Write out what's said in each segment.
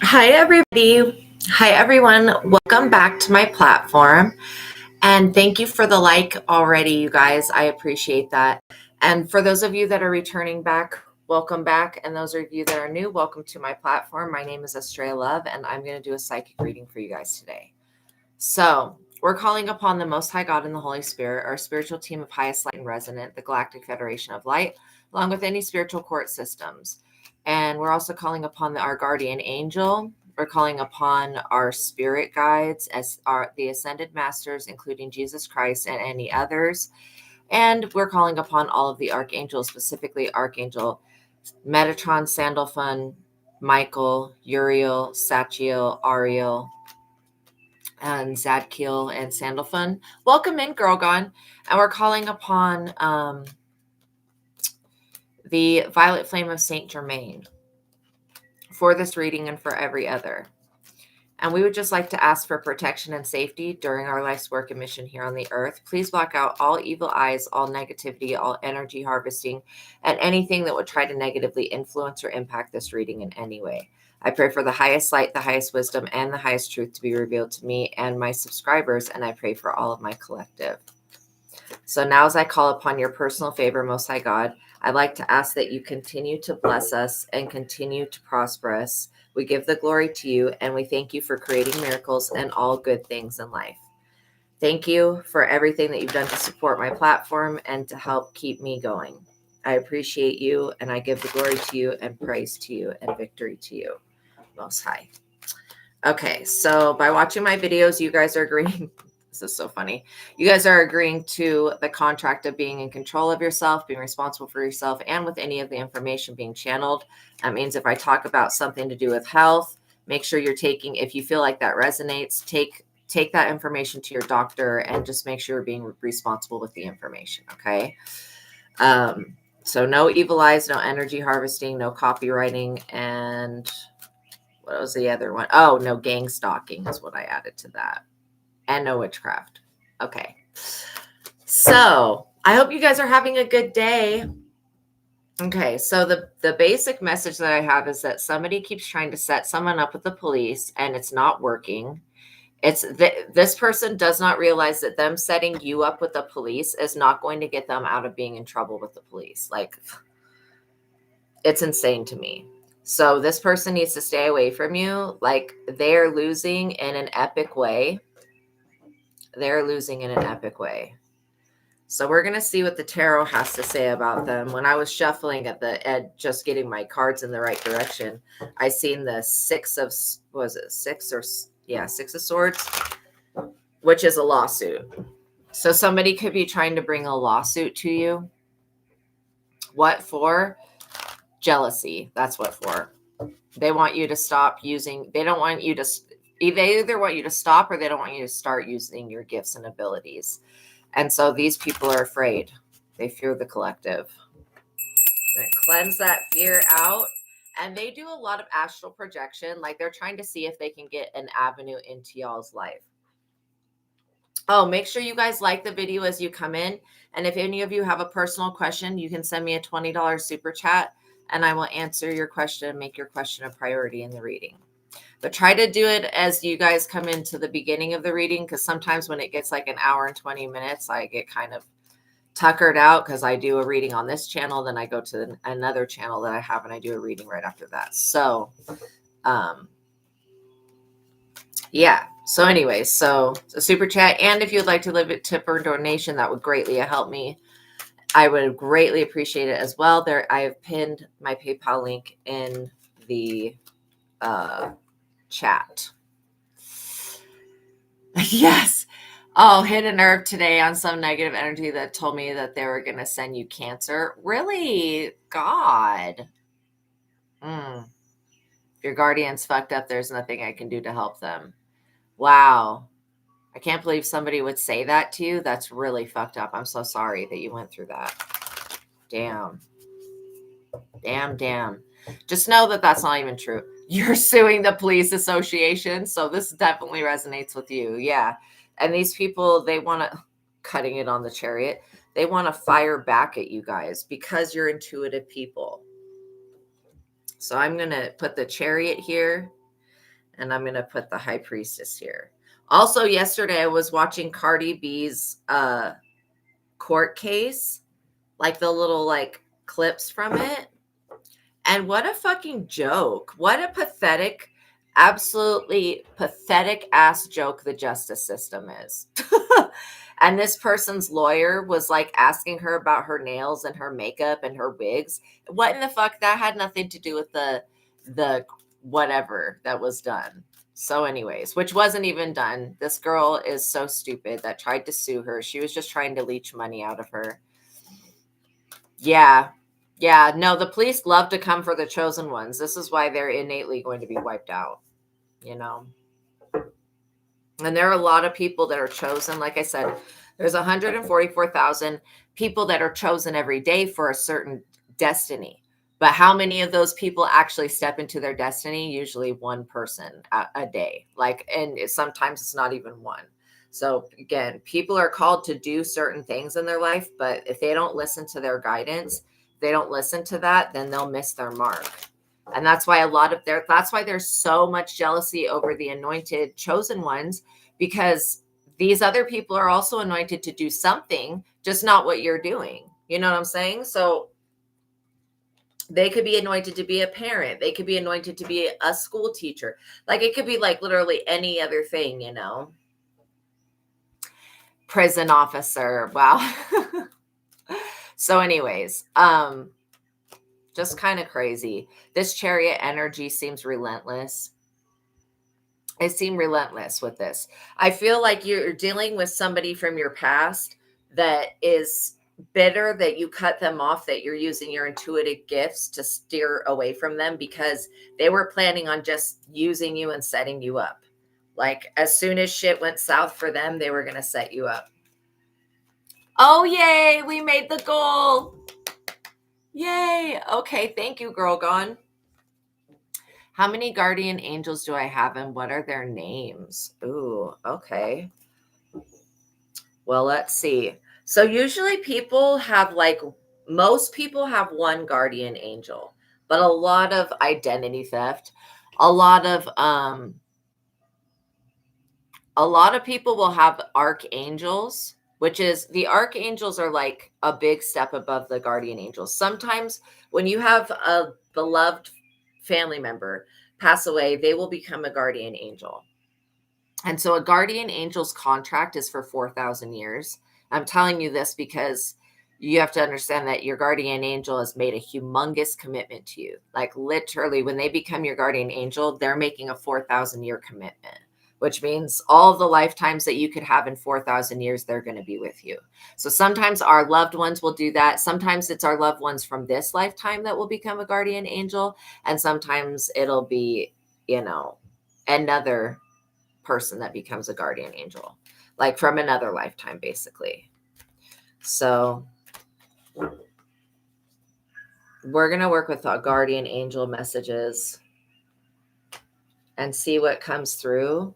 Hi, everybody. Hi, everyone. Welcome back to my platform. And thank you for the like already, you guys. I appreciate that. And for those of you that are returning back, welcome back. And those of you that are new, welcome to my platform. My name is Astraea Love, and I'm going to do a psychic reading for you guys today. So, we're calling upon the Most High God and the Holy Spirit, our spiritual team of highest light and resonant, the Galactic Federation of Light, along with any spiritual court systems. And we're also calling upon our guardian angel. We're calling upon our spirit guides as the ascended masters, including Jesus Christ and any others. And we're calling upon all of the archangels, specifically Archangel Metatron, Sandalphon, Michael, Uriel, Sachiel, Ariel, and Zadkiel and Sandalphon. Welcome in, Girl Gone. And we're calling upon the Violet Flame of Saint Germain for this reading and for every other. And we would just like to ask for protection and safety during our life's work and mission here on the earth. Please block out all evil eyes, all negativity, all energy harvesting, and anything that would try to negatively influence or impact this reading in any way. I pray for the highest light, the highest wisdom, and the highest truth to be revealed to me and my subscribers, and I pray for all of my collective. So now as I call upon your personal favor, Most High God, I'd like to ask that you continue to bless us and continue to prosper us. We give the glory to you, and we thank you for creating miracles and all good things in life. Thank you for everything that you've done to support my platform and to help keep me going. I appreciate you, and I give the glory to you and praise to you and victory to you, Most High. Okay, so by watching my videos, you guys are agreeing. This is so funny. You guys are agreeing to the contract of being in control of yourself, being responsible for yourself, and with any of the information being channeled. That means if I talk about something to do with health, make sure you're taking, if you feel like that resonates, take that information to your doctor and just make sure you're being responsible with the information, okay? So no evil eyes, no energy harvesting, no copywriting, and what was the other one? Oh, no gang stalking is what I added to that. And no witchcraft. Okay. So I hope you guys are having a good day. Okay, so the basic message that I have is that somebody keeps trying to set someone up with the police and it's not working. This person does not realize that them setting you up with the police is not going to get them out of being in trouble with the police. Like, it's insane to me. So this person needs to stay away from you. Like, they're losing in an epic way. They're losing in an epic way. So we're going to see what the tarot has to say about them. When I was shuffling just getting my cards in the right direction, I seen the Six of Swords, which is a lawsuit. So somebody could be trying to bring a lawsuit to you. What for? Jealousy. That's what for. They want you to stop using, they don't want you to, they either want you to stop or they don't want you to start using your gifts and abilities. And so these people are afraid. They fear the collective. And cleanse that fear out. And they do a lot of astral projection. Like they're trying to see if they can get an avenue into y'all's life. Oh, make sure you guys like the video as you come in. And if any of you have a personal question, you can send me a $20 super chat and I will answer your question and make your question a priority in the reading. But try to do it as you guys come into the beginning of the reading, because sometimes when it gets like an hour and 20 minutes, I get kind of tuckered out because I do a reading on this channel, then I go to another channel that I have and I do a reading right after that. So, yeah. So anyways, so super chat. And if you'd like to leave a tip or donation, that would greatly help me. I would greatly appreciate it as well. There, I have pinned my PayPal link in the chat. Yes. Oh, hit a nerve today on some negative energy that told me that they were going to send you cancer. Really? God. If your guardian's fucked up, there's nothing I can do to help them. Wow. I can't believe somebody would say that to you. That's really fucked up. I'm so sorry that you went through that. Damn. Damn. Just know that that's not even true. You're suing the police association, so this definitely resonates with you. Yeah. And these people, they want to, cutting it on the chariot, they want to fire back at you guys because you're intuitive people. So I'm going to put the chariot here. And I'm going to put the high priestess here. Also, yesterday I was watching Cardi B's court case, like the little like clips from it. And what a fucking joke. What a pathetic, absolutely pathetic ass joke the justice system is. And this person's lawyer was like asking her about her nails and her makeup and her wigs. What in the fuck? That had nothing to do with the whatever that was done. So anyways, which wasn't even done. This girl is so stupid that tried to sue her. She was just trying to leech money out of her. Yeah. Yeah, no, the police love to come for the chosen ones. This is why they're innately going to be wiped out, you know. And there are a lot of people that are chosen. Like I said, there's 144,000 people that are chosen every day for a certain destiny. But how many of those people actually step into their destiny? Usually one person a day. Like, and sometimes it's not even one. So again, people are called to do certain things in their life, but if they don't listen to their guidance, they don't listen to that, then they'll miss their mark. And that's why that's why there's so much jealousy over the anointed chosen ones, because these other people are also anointed to do something, just not what you're doing. You know what I'm saying? So they could be anointed to be a parent. They could be anointed to be a school teacher. Like it could be like literally any other thing, you know. Prison officer. Wow. So anyways, just kind of crazy. This chariot energy seems relentless. I seem relentless with this. I feel like you're dealing with somebody from your past that is bitter that you cut them off, that you're using your intuitive gifts to steer away from them because they were planning on just using you and setting you up. Like as soon as shit went south for them, they were going to set you up. Oh, yay. We made the goal. Yay. Okay. Thank you, Girl Gone. How many guardian angels do I have and what are their names? Ooh, okay. Well, let's see. So usually people have most people have one guardian angel, but a lot of identity theft, a lot of people will have archangels, which is the archangels are like a big step above the guardian angels. Sometimes when you have a beloved family member pass away, they will become a guardian angel. And so a guardian angel's contract is for 4,000 years. I'm telling you this because you have to understand that your guardian angel has made a humongous commitment to you. Like literally when they become your guardian angel, they're making a 4,000 year commitment, which means all the lifetimes that you could have in 4,000 years, they're going to be with you. So sometimes our loved ones will do that. Sometimes it's our loved ones from this lifetime that will become a guardian angel. And sometimes it'll be, you know, another person that becomes a guardian angel, like from another lifetime, basically. So we're going to work with our guardian angel messages and see what comes through.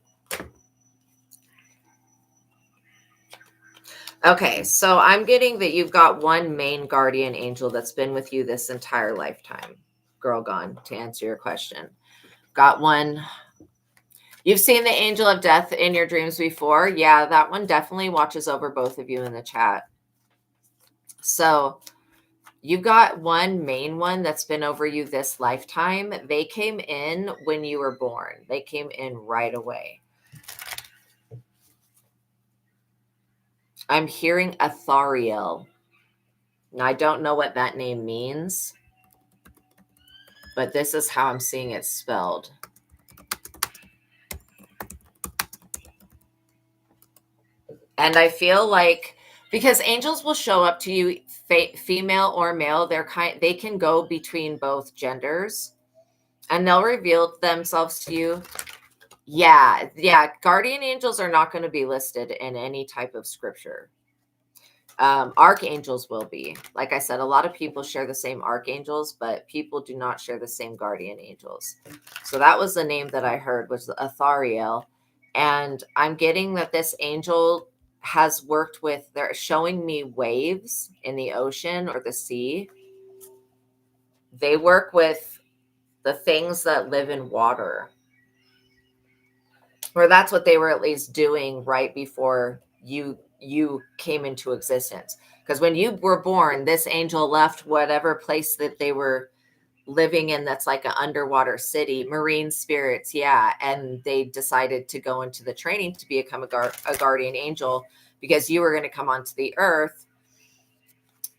Okay, so I'm getting that you've got one main guardian angel that's been with you this entire lifetime. Girl Gone, to answer your question. Got one. You've seen the angel of death in your dreams before. Yeah, that one definitely watches over both of you in the chat. So you've got one main one that's been over you this lifetime. They came in when you were born. They came in right away. I'm hearing Astraea. Now, I don't know what that name means, but this is how I'm seeing it spelled. And I feel like, because angels will show up to you, female or male, they can go between both genders and they'll reveal themselves to you. Yeah. Guardian angels are not going to be listed in any type of scripture. Archangels will be. Like I said, a lot of people share the same archangels, but people do not share the same guardian angels. So that was the name that I heard, was Astraea. And I'm getting that this angel has worked with, they're showing me waves in the ocean or the sea. They work with the things that live in water. or that's what they were at least doing right before you came into existence. Because when you were born, this angel left whatever place that they were living in, that's like an underwater city, marine spirits, yeah, and they decided to go into the training to become a guardian angel because you were going to come onto the earth.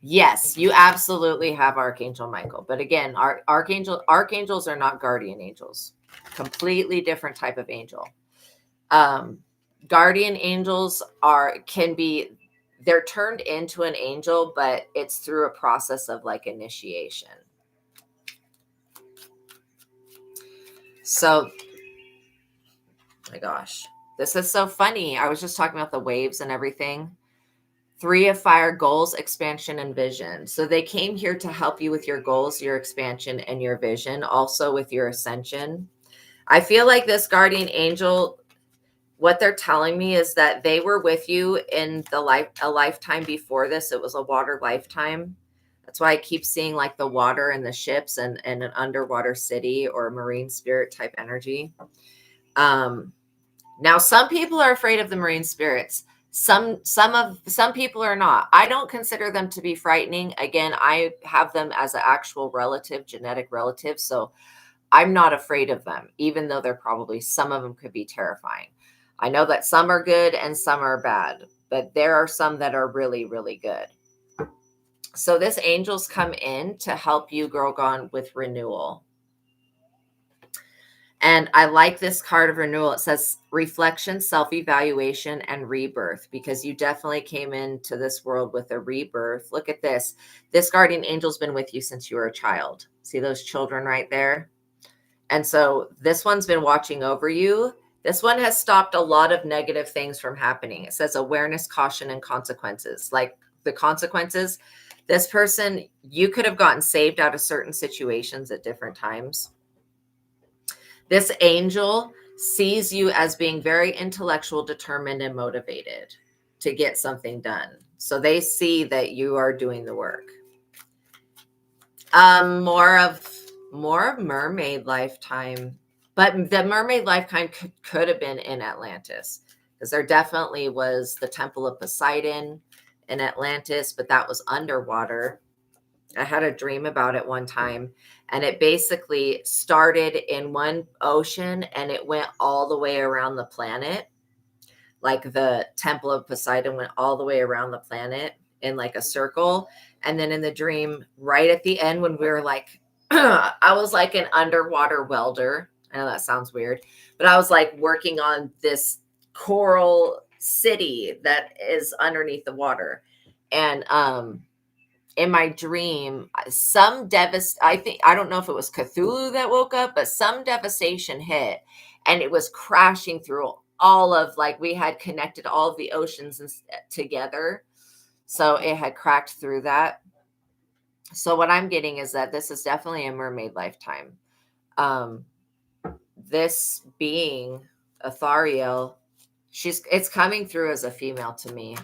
Yes, you absolutely have Archangel Michael, but again, archangels are not guardian angels. Completely different type of angel. um Guardian angels they're turned into an angel, but it's through a process of like initiation. So, my gosh, this is so funny. I was just talking about the waves and everything. 3 of fire: goals, expansion, and vision. So they came here to help you with your goals, your expansion, and your vision, also with your ascension. I feel like this guardian angel, what they're telling me is that they were with you in a lifetime before this. It was a water lifetime. That's why I keep seeing like the water and the ships and an underwater city or marine spirit type energy. Now some people are afraid of the marine spirits. Some people are not. I don't consider them to be frightening. Again, I have them as an actual relative, genetic relative. So I'm not afraid of them, even though they're probably, some of them could be terrifying. I know that some are good and some are bad, but there are some that are really, really good. So this angels come in to help you, girl gone, with renewal. And I like this card of renewal. It says reflection, self-evaluation, and rebirth, because you definitely came into this world with a rebirth. Look at this. This guardian angel's been with you since you were a child. See those children right there? And so this one's been watching over you. This one has stopped a lot of negative things from happening. It says awareness, caution, and consequences. Like the consequences, this person, you could have gotten saved out of certain situations at different times. This angel sees you as being very intellectual, determined, and motivated to get something done. So they see that you are doing the work. More of mermaid lifetime, but the mermaid lifetime could have been in Atlantis, because there definitely was the Temple of Poseidon in Atlantis, but that was underwater. I had a dream about it one time, and it basically started in one ocean and it went all the way around the planet. Like the Temple of Poseidon went all the way around the planet in like a circle. And then in the dream, right at the end, when we were like, I was like an underwater welder. I know that sounds weird, but I was like working on this coral city that is underneath the water. And in my dream, I don't know if it was Cthulhu that woke up, but some devastation hit, and it was crashing through all of, like, we had connected all of the oceans together. So it had cracked through that. So what I'm getting is that this is definitely a mermaid lifetime. This being Athariel, it's coming through as a female to me.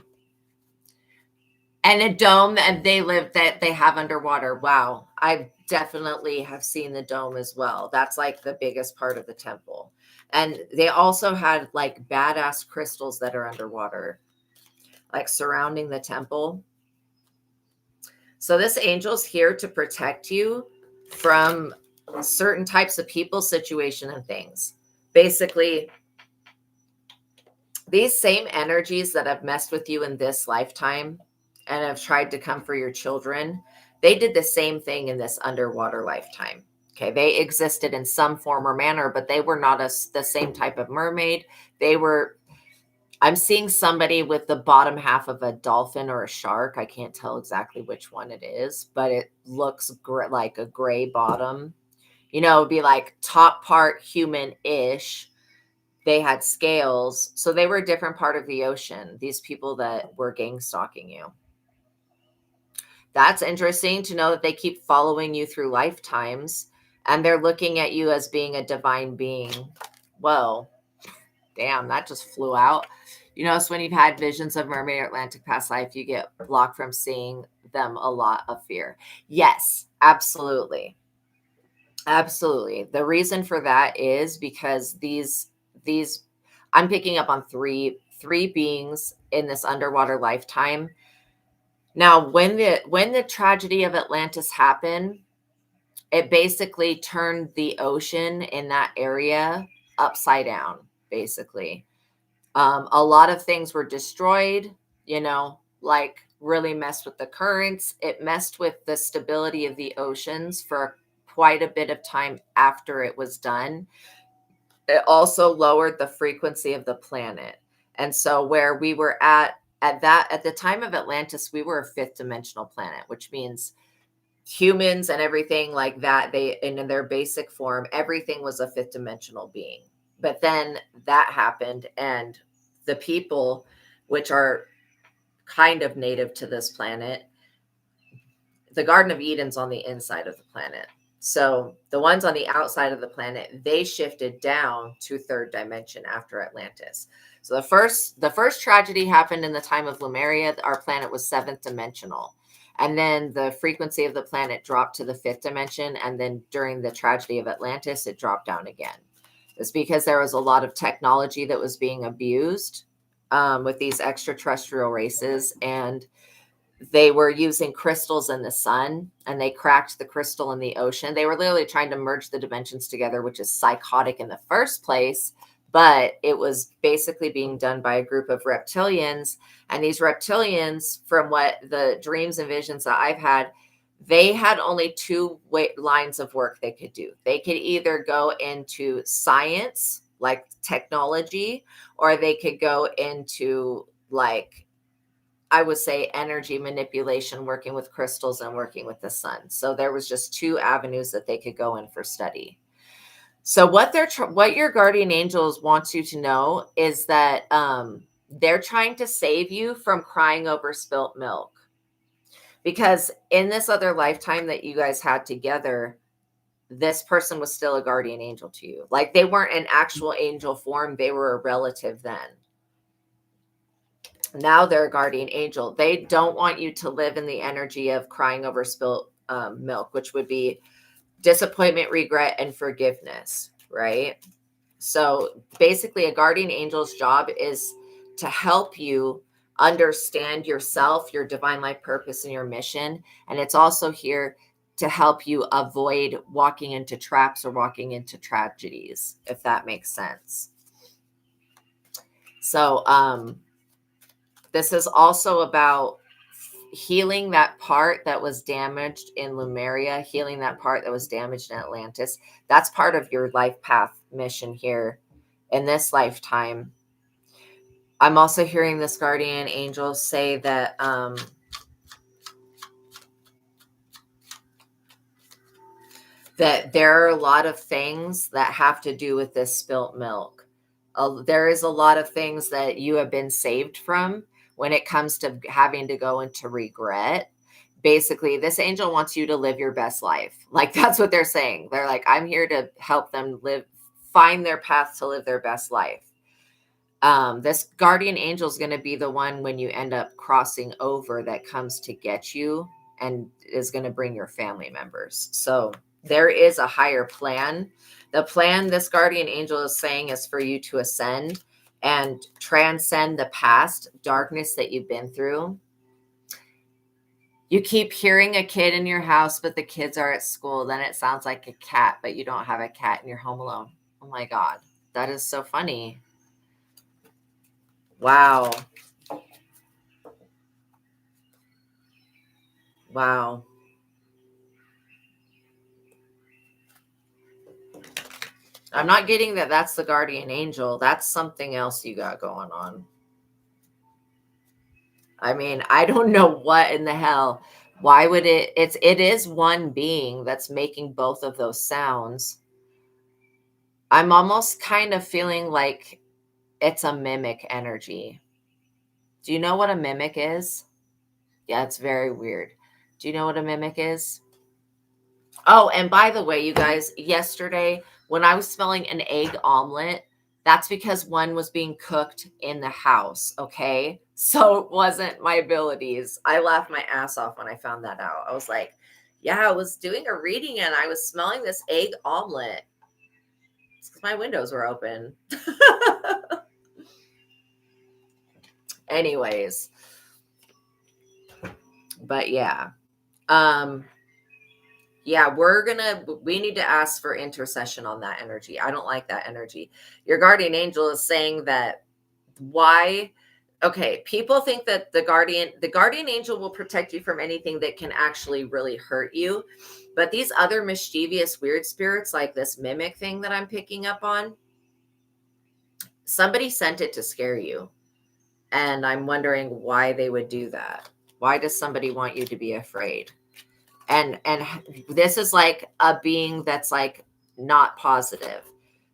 And a dome that they have underwater. Wow. I definitely have seen the dome as well. That's like the biggest part of the temple. And they also had like badass crystals that are underwater, like surrounding the temple. So this angel's here to protect you from certain types of people, situation, and things. Basically, these same energies that have messed with you in this lifetime and have tried to come for your children, they did the same thing in this underwater lifetime. Okay, they existed in some form or manner, but they were not the same type of mermaid. I'm seeing somebody with the bottom half of a dolphin or a shark. I can't tell exactly which one it is, but it looks like a gray bottom. It'd be like top part human-ish. They had scales. So they were a different part of the ocean, these people that were gang stalking you. That's interesting to know that they keep following you through lifetimes, and they're looking at you as being a divine being. Whoa. Damn, that just flew out. So when you've had visions of mermaid or Atlantic past life, you get blocked from seeing them a lot of fear. Yes, absolutely. Absolutely. The reason for that is because these I'm picking up on three beings in this underwater lifetime. Now, when the tragedy of Atlantis happened, it basically turned the ocean in that area upside down, basically. A lot of things were destroyed, like really messed with the currents. It messed with the stability of the oceans for quite a bit of time after it was done. It also lowered the frequency of the planet. And so where we were at the time of Atlantis, we were a fifth dimensional planet, which means humans and everything like that, they in their basic form, everything was a fifth dimensional being. But then that happened, and the people, which are kind of native to this planet, the Garden of Eden's on the inside of the planet. So the ones on the outside of the planet, they shifted down to third dimension after Atlantis. So the first tragedy happened in the time of Lemuria. Our planet was seventh dimensional. And then the frequency of the planet dropped to the fifth dimension. And then during the tragedy of Atlantis, it dropped down again. It's because there was a lot of technology that was being abused with these extraterrestrial races. And they were using crystals in the sun, and they cracked the crystal in the ocean. They were literally trying to merge the dimensions together, which is psychotic in the first place. But it was basically being done by a group of reptilians. And these reptilians, from what the dreams and visions that I've had, they had only two lines of work they could do. They could either go into science, like technology, or they could go into, like, I would say, energy manipulation, working with crystals and working with the sun. So there was just two avenues that they could go in for study. So what your guardian angels want you to know is that they're trying to save you from crying over spilt milk. Because in this other lifetime that you guys had together, this person was still a guardian angel to you. Like, they weren't an actual angel form. They were a relative then. Now they're a guardian angel. They don't want you to live in the energy of crying over spilt milk, which would be disappointment, regret, and forgiveness, right? So basically, a guardian angel's job is to help you understand yourself, your divine life purpose, and your mission. And it's also here to help you avoid walking into traps or walking into tragedies, if that makes sense. So this is also about healing that part that was damaged in Lemuria, healing that part that was damaged in Atlantis. That's part of your life path mission here in this lifetime. I'm also hearing this guardian angel say that that there are a lot of things that have to do with this spilt milk. There is a lot of things that you have been saved from when it comes to having to go into regret. Basically, this angel wants you to live your best life. Like, that's what they're saying. They're like, I'm here to help them find their path to live their best life. This guardian angel is going to be the one when you end up crossing over that comes to get you and is going to bring your family members. So there is a higher plan. The plan this guardian angel is saying is for you to ascend and transcend the past darkness that you've been through. You keep hearing a kid in your house, but the kids are at school. Then it sounds like a cat, but you don't have a cat and you're home alone. Oh my God, that is so funny. Wow. Wow. I'm not getting that that's the guardian angel. That's something else you got going on. I mean, I don't know what in the hell. Why would it is one being that's making both of those sounds. I'm almost kind of feeling like it's a mimic energy. Do you know what a mimic is? Yeah, it's very weird. Do you know what a mimic is? Oh, and by the way, you guys, yesterday when I was smelling an egg omelet, that's because one was being cooked in the house, okay? So it wasn't my abilities. I laughed my ass off when I found that out. I was like, yeah, I was doing a reading and I was smelling this egg omelet. It's because my windows were open. Anyways, but yeah. Yeah, we need to ask for intercession on that energy. I don't like that energy. Your guardian angel is saying that why, okay, people think that the guardian angel will protect you from anything that can actually really hurt you. But these other mischievous, weird spirits, like this mimic thing that I'm picking up on, somebody sent it to scare you. And I'm wondering why they would do that. Why does somebody want you to be afraid? And this is like a being that's like not positive.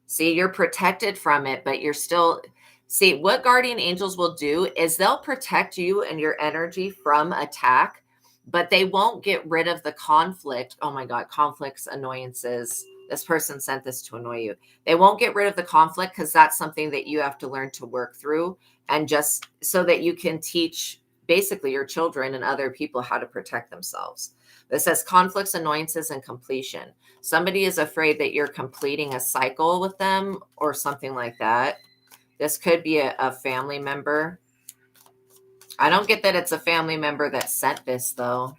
See, you're protected from it, but you're still, see, what guardian angels will do is they'll protect you and your energy from attack, but they won't get rid of the conflict. Oh my God, conflicts, annoyances. This person sent this to annoy you. They won't get rid of the conflict because that's something that you have to learn to work through, and just so that you can teach basically your children and other people how to protect themselves. This says conflicts, annoyances, and completion. Somebody is afraid that you're completing a cycle with them or something like that. This could be a family member. I don't get that it's a family member that sent this, though.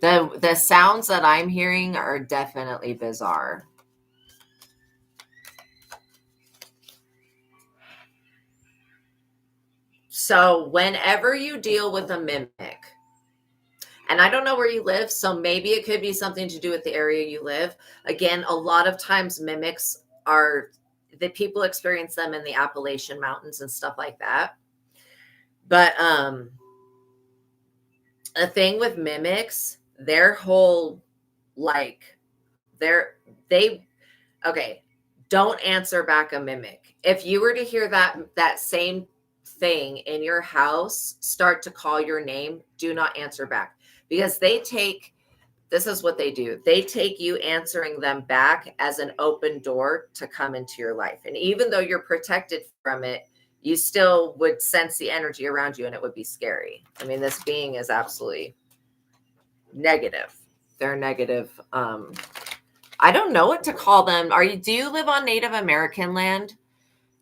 The sounds that I'm hearing are definitely bizarre. So whenever you deal with a mimic, and I don't know where you live, so maybe it could be something to do with the area you live. Again, a lot of times mimics are, the people experience them in the Appalachian Mountains and stuff like that. But a thing with mimics, their whole, like, they okay, don't answer back a mimic. If you were to hear that same thing in your house start to call your name, do not answer back, because this is what they do. They take you answering them back as an open door to come into your life. And even though you're protected from it, you still would sense the energy around you and it would be scary. I mean, this being is absolutely negative. They're negative. I don't know what to call them. Do you live on Native American land?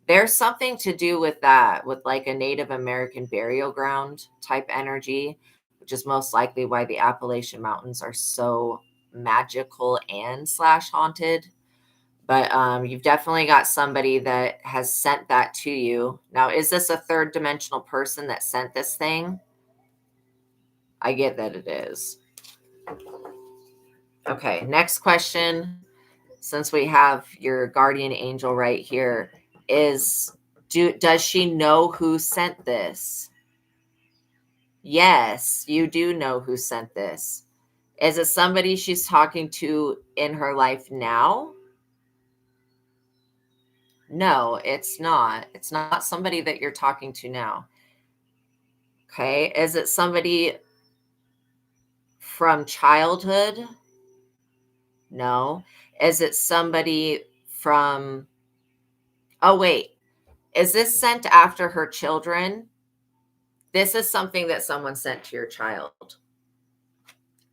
There's something to do with that, with like a Native American burial ground type energy, which is most likely why the Appalachian Mountains are so magical and / haunted. But you've definitely got somebody that has sent that to you. Now, is this a third dimensional person that sent this thing? I get that it is. Okay, next question. Since we have your guardian angel right here, does she know who sent this? Yes, you do know who sent this. Is it somebody she's talking to in her life now? No, it's not. It's not somebody that you're talking to now. Okay. Is it somebody from childhood? No. Is it somebody from, oh, wait. Is this sent after her children? This is something that someone sent to your child.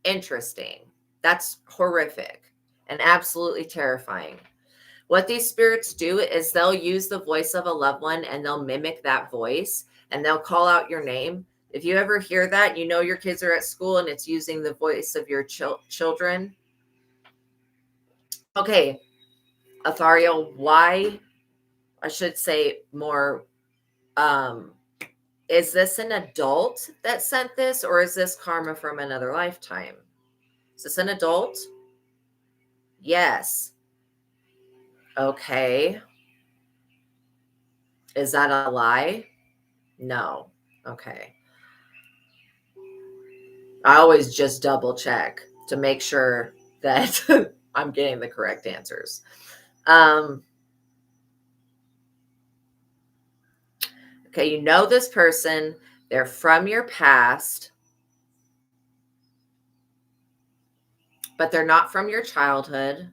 Interesting. That's horrific and absolutely terrifying. What these spirits do is they'll use the voice of a loved one and they'll mimic that voice and they'll call out your name. If you ever hear that, you know your kids are at school and it's using the voice of your children. Okay, Athariel, why, I should say more, is this an adult that sent this, or is this karma from another lifetime? Is this an adult? Yes. Okay. Is that a lie? No. Okay. I always just double check to make sure that I'm getting the correct answers. Okay, you know this person. They're from your past, but they're not from your childhood.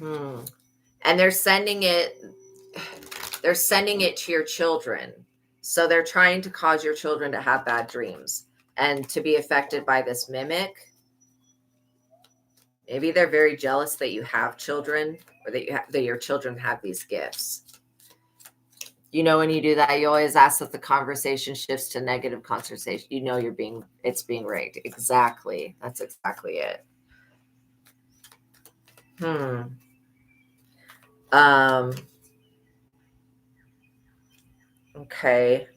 And they're sending it to your children. So they're trying to cause your children to have bad dreams and to be affected by this mimic. Maybe they're very jealous that you have children, or that your children have these gifts. You know, when you do that, you always ask that the conversation shifts to negative conversation. You know, it's being rigged. Exactly. That's exactly it. Um, okay.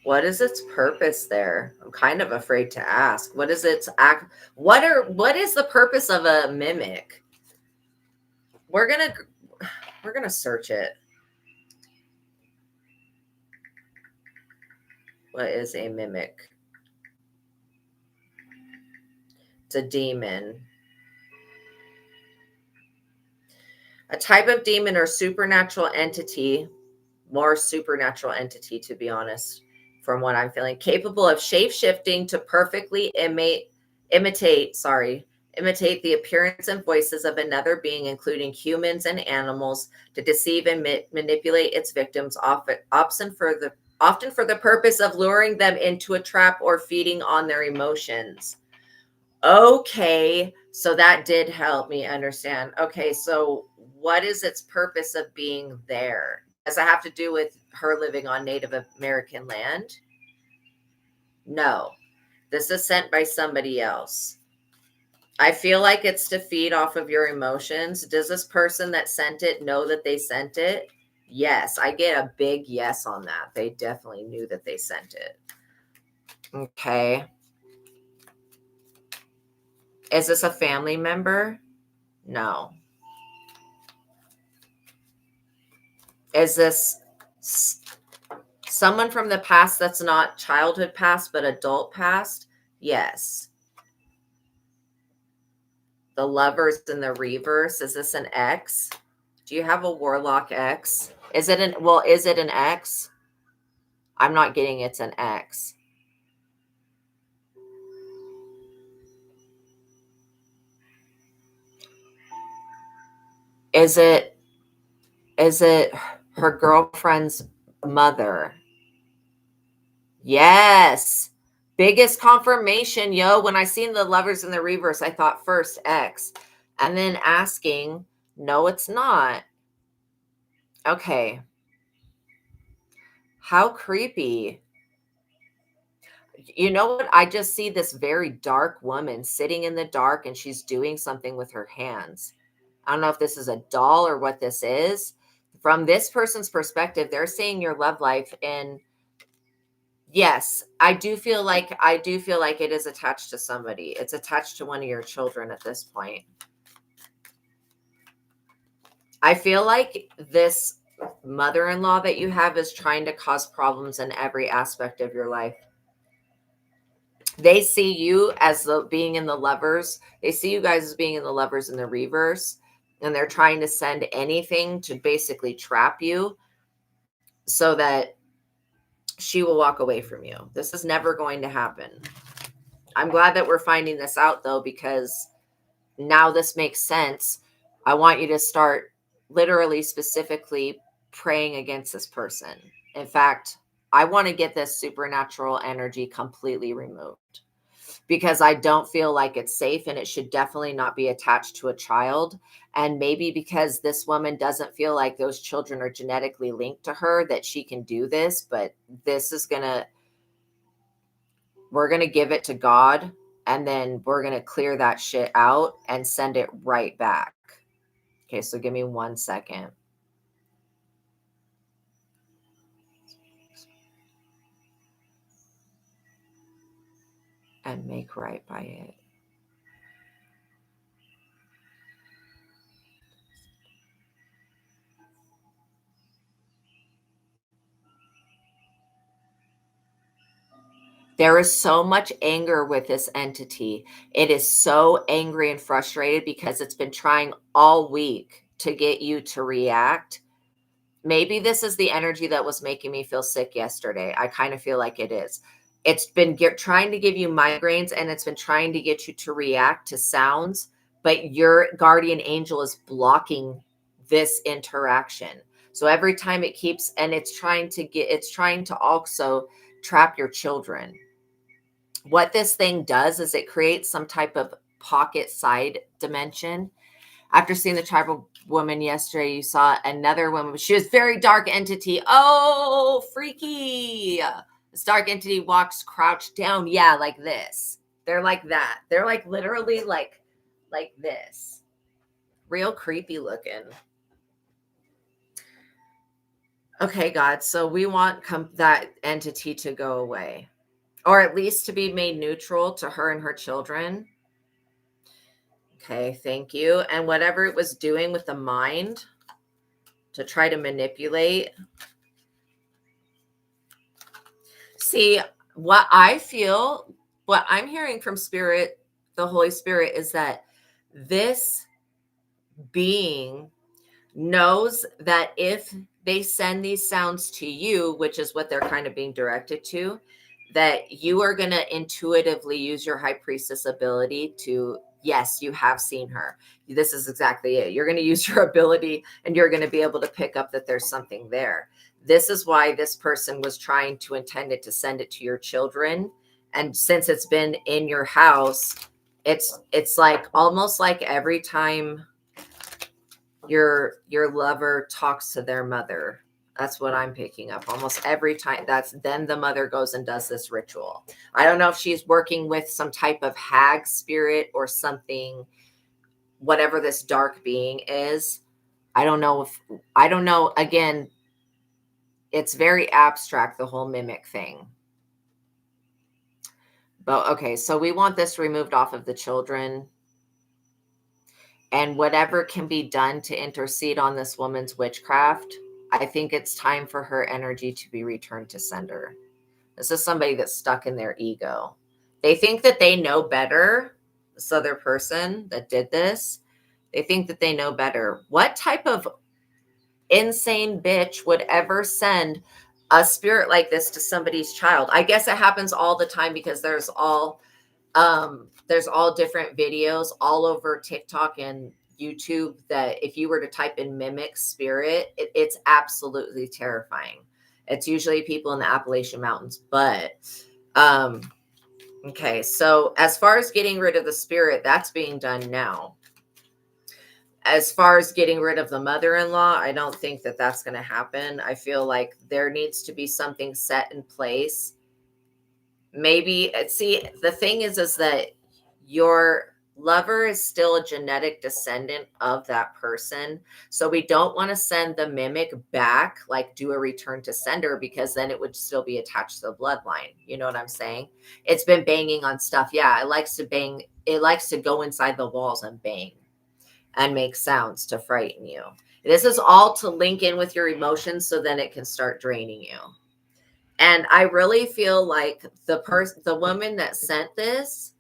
What is its purpose there? I'm kind of afraid to ask. What is its act? What is the purpose of a mimic? We're gonna search it. What is a mimic? It's a demon. A type of demon or supernatural entity, more supernatural entity, to be honest, from what I'm feeling, capable of shape shifting to perfectly imitate the appearance and voices of another being, including humans and animals, to deceive and manipulate its victims, often for the purpose of luring them into a trap or feeding on their emotions. Okay, so that did help me understand. Okay, so what is its purpose of being there? Does it have to do with her living on Native American land? No, this is sent by somebody else. I feel like it's to feed off of your emotions. Does this person that sent it know that they sent it? Yes, I get a big yes on that. They definitely knew that they sent it. Okay. Is this a family member? No. Is this someone from the past that's not childhood past, but adult past? Yes. The lovers in the reverse. Is this an X? Do you have a warlock X? Is it an X? I'm not getting it's an X. Is it her girlfriend's mother? Yes. Biggest confirmation, yo. When I seen the lovers in the reverse, I thought first X. And then asking, no, it's not. Okay. How creepy. You know what? I just see this very dark woman sitting in the dark and she's doing something with her hands. I don't know if this is a doll or what this is. From this person's perspective, they're seeing your love life, and yes, I do feel like it is attached to somebody. It's attached to one of your children at this point. I feel like this mother-in-law that you have is trying to cause problems in every aspect of your life. They see you as being in the lovers. They see you guys as being in the lovers in the reverse, and they're trying to send anything to basically trap you so that she will walk away from you. This is never going to happen. I'm glad that we're finding this out, though, because now this makes sense. I want you to start literally specifically praying against this person. In fact, I want to get this supernatural energy completely removed because I don't feel like it's safe, and it should definitely not be attached to a child. And maybe because this woman doesn't feel like those children are genetically linked to her, that she can do this, but this is we're going to give it to God, and then we're going to clear that shit out and send it right back. Okay, so give me 1 second. And make right by it. There is so much anger with this entity. It is so angry and frustrated because it's been trying all week to get you to react. Maybe this is the energy that was making me feel sick yesterday. I kind of feel like it is. It's been trying to give you migraines, and it's been trying to get you to react to sounds, but your guardian angel is blocking this interaction. So every time it keeps, and it's trying to also trap your children. What this thing does is it creates some type of pocket side dimension, After seeing the tribal woman yesterday, you saw another woman. She was very dark entity. Oh, freaky. This dark entity walks crouched down. Yeah, like this. They're like that. They're like literally like this. Real creepy looking. Okay, God. So we want that entity to go away, or at least to be made neutral to her and her children. Okay, thank you. And whatever it was doing with the mind to try to manipulate. See, what I feel, what I'm hearing from Spirit, the Holy Spirit, is that this being knows that if they send these sounds to you, which is what they're kind of being directed to, that you are going to intuitively use your high priestess ability to, yes, you have seen her. This is exactly it. You're going to use your ability and you're going to be able to pick up that there's something there. This is why this person was trying to intend it to send it to your children. And since it's been in your house, it's like almost like every time your lover talks to their mother. That's what I'm picking up almost every time. That's then the mother goes and does this ritual. I don't know if she's working with some type of hag spirit or something, whatever this dark being is. I don't know. Again, it's very abstract, the whole mimic thing. But okay, so we want this removed off of the children. And whatever can be done to intercede on this woman's witchcraft, I think it's time for her energy to be returned to sender. This is somebody that's stuck in their ego. They think that they know better. This other person that did this, they think that they know better. What type of insane bitch would ever send a spirit like this to somebody's child? I guess it happens all the time because there's all different videos all over TikTok and YouTube that if you were to type in mimic spirit, it's absolutely terrifying. It's usually people in the Appalachian Mountains. But okay, so as far as getting rid of the spirit, that's being done now. As far as getting rid of the mother-in-law, I don't think that that's going to happen. I feel like there needs to be something set in place. Maybe, see, the thing is that your lover is still a genetic descendant of that person. So we don't want to send the mimic back, like do a return to sender, because then it would still be attached to the bloodline. You know what I'm saying? It's been banging on stuff. Yeah, it likes to bang. It likes to go inside the walls and bang and make sounds to frighten you. This is all to link in with your emotions so then it can start draining you. And I really feel like the woman that sent this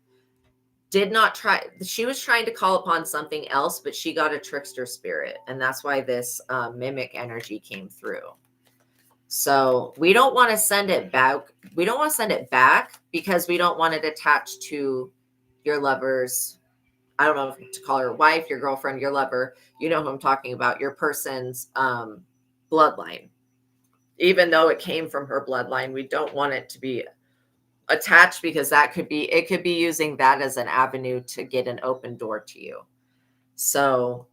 did not try. She was trying to call upon something else, but she got a trickster spirit. And that's why this mimic energy came through. So we don't want to send it back. We don't want to send it back because we don't want it attached to your lover's, I don't know if to call her wife, your girlfriend, your lover. You know who I'm talking about, your person's bloodline. Even though it came from her bloodline, we don't want it to be attached because it could be using that as an avenue to get an open door to you. So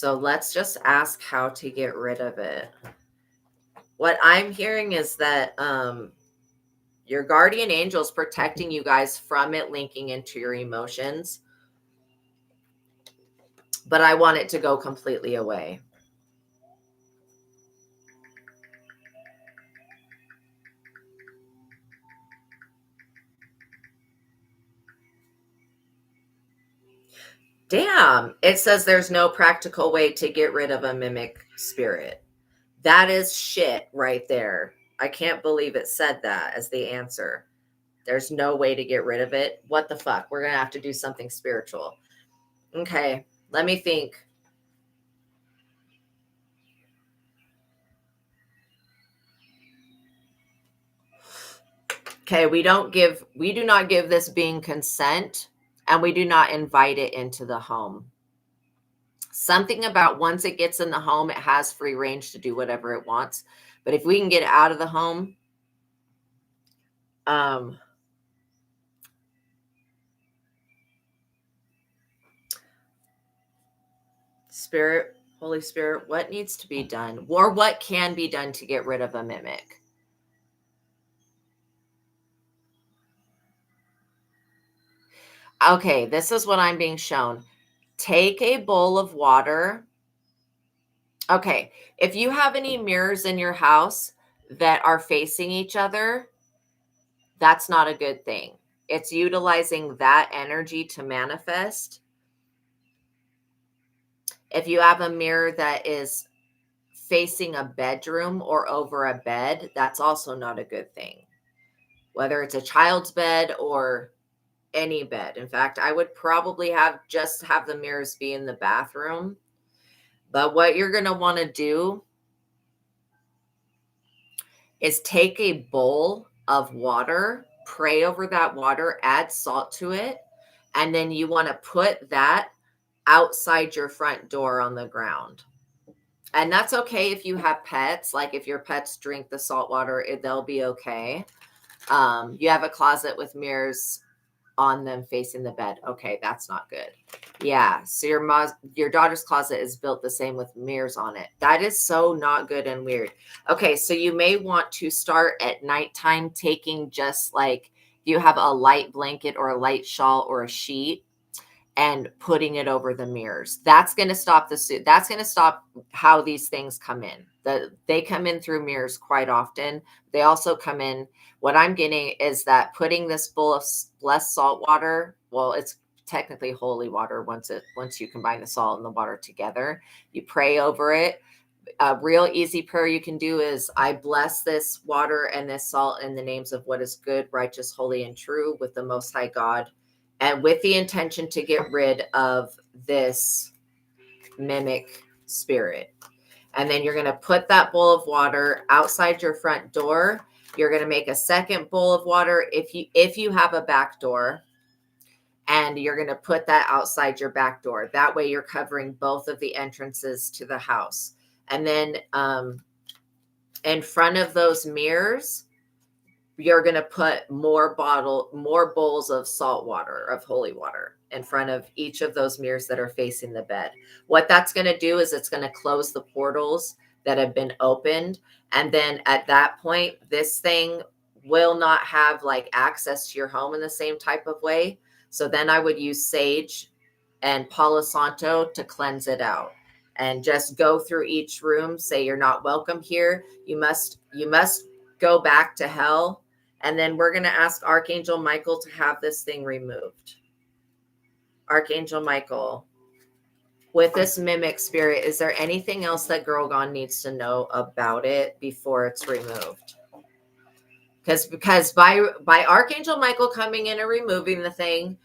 let's just ask how to get rid of it. What I'm hearing is that your guardian angel is protecting you guys from it linking into your emotions. But I want it to go completely away. Damn, it says there's no practical way to get rid of a mimic spirit. That is shit right there. I can't believe it said that as the answer. There's no way to get rid of it. What the fuck? We're going to have to do something spiritual. Okay, let me think. Okay, we do not give this being consent, and we do not invite it into the home. Something about once it gets in the home, it has free range to do whatever it wants. But if we can get it out of the home, Spirit, Holy Spirit, what needs to be done, or what can be done to get rid of a mimic? Okay, this is what I'm being shown. Take a bowl of water. Okay, if you have any mirrors in your house that are facing each other, that's not a good thing. It's utilizing that energy to manifest. If you have a mirror that is facing a bedroom or over a bed, that's also not a good thing. Whether it's a child's bed or any bed. In fact, I would probably have the mirrors be in the bathroom. But what you're going to want to do is take a bowl of water, pray over that water, add salt to it, and then you want to put that outside your front door on the ground. And that's okay if you have pets. Like if your pets drink the salt water, they'll be okay. You have a closet with mirrors on them facing the bed. Okay, that's not good. Yeah, so your daughter's closet is built the same with mirrors on it. That is so not good and weird. Okay, so you may want to start at nighttime taking just like you have a light blanket or a light shawl or a sheet and putting it over the mirrors. That's going to stop the suit. That's going to stop how these things come in. They come in through mirrors quite often. They also come in. What I'm getting is that putting this bowl of less salt water, well, it's technically holy water once you combine the salt and the water together. You pray over it. A real easy prayer you can do is, I bless this water and this salt in the names of what is good, righteous, holy, and true with the Most High God, and with the intention to get rid of this mimic spirit. And then you're going to put that bowl of water outside your front door. You're going to make a second bowl of water if you have a back door, and you're going to put that outside your back door. That way you're covering both of the entrances to the house. And then in front of those mirrors, you're going to put more bowls of salt water, of holy water, in front of each of those mirrors that are facing the bed. What that's going to do is it's going to close the portals that have been opened. And then at that point, this thing will not have like access to your home in the same type of way. So then I would use sage and Palo Santo to cleanse it out. And just go through each room, say you're not welcome here. You must go back to hell. And then we're going to ask Archangel Michael to have this thing removed. Archangel Michael, with this mimic spirit, is there anything else that Girl Gone needs to know about it before it's removed? Because by Archangel Michael coming in and removing the thing,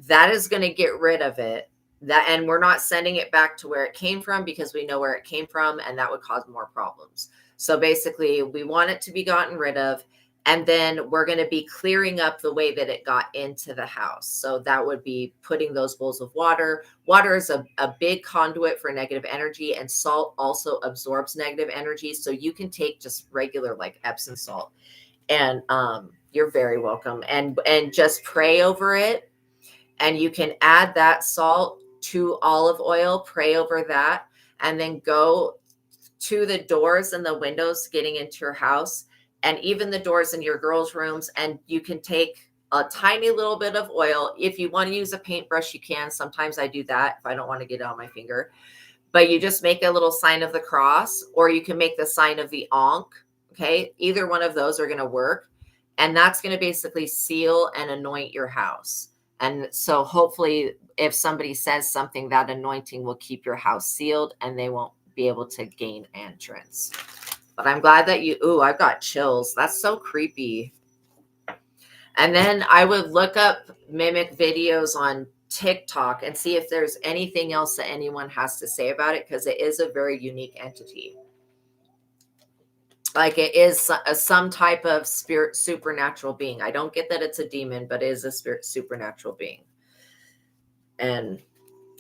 that is going to get rid of it. And we're not sending it back to where it came from, because we know where it came from, and that would cause more problems. So basically, we want it to be gotten rid of. And then we're going to be clearing up the way that it got into the house. So that would be putting those bowls of water. Water is a big conduit for negative energy, and salt also absorbs negative energy. So you can take just regular like Epsom salt, and you're very welcome. And just pray over it. And you can add that salt to olive oil, pray over that, and then go to the doors and the windows getting into your house, and even the doors in your girls' rooms. And you can take a tiny little bit of oil. If you want to use a paintbrush, you can. Sometimes I do that if I don't want to get it on my finger. But you just make a little sign of the cross, or you can make the sign of the Ankh. Okay. Either one of those are going to work. And that's going to basically seal and anoint your house. And so hopefully if somebody says something, that anointing will keep your house sealed and they won't be able to gain entrance. But I'm glad that I've got chills. That's so creepy. And then I would look up mimic videos on TikTok and see if there's anything else that anyone has to say about it, because it is a very unique entity. Like it is some type of spirit, supernatural being. I don't get that it's a demon, but it is a spirit, supernatural being. And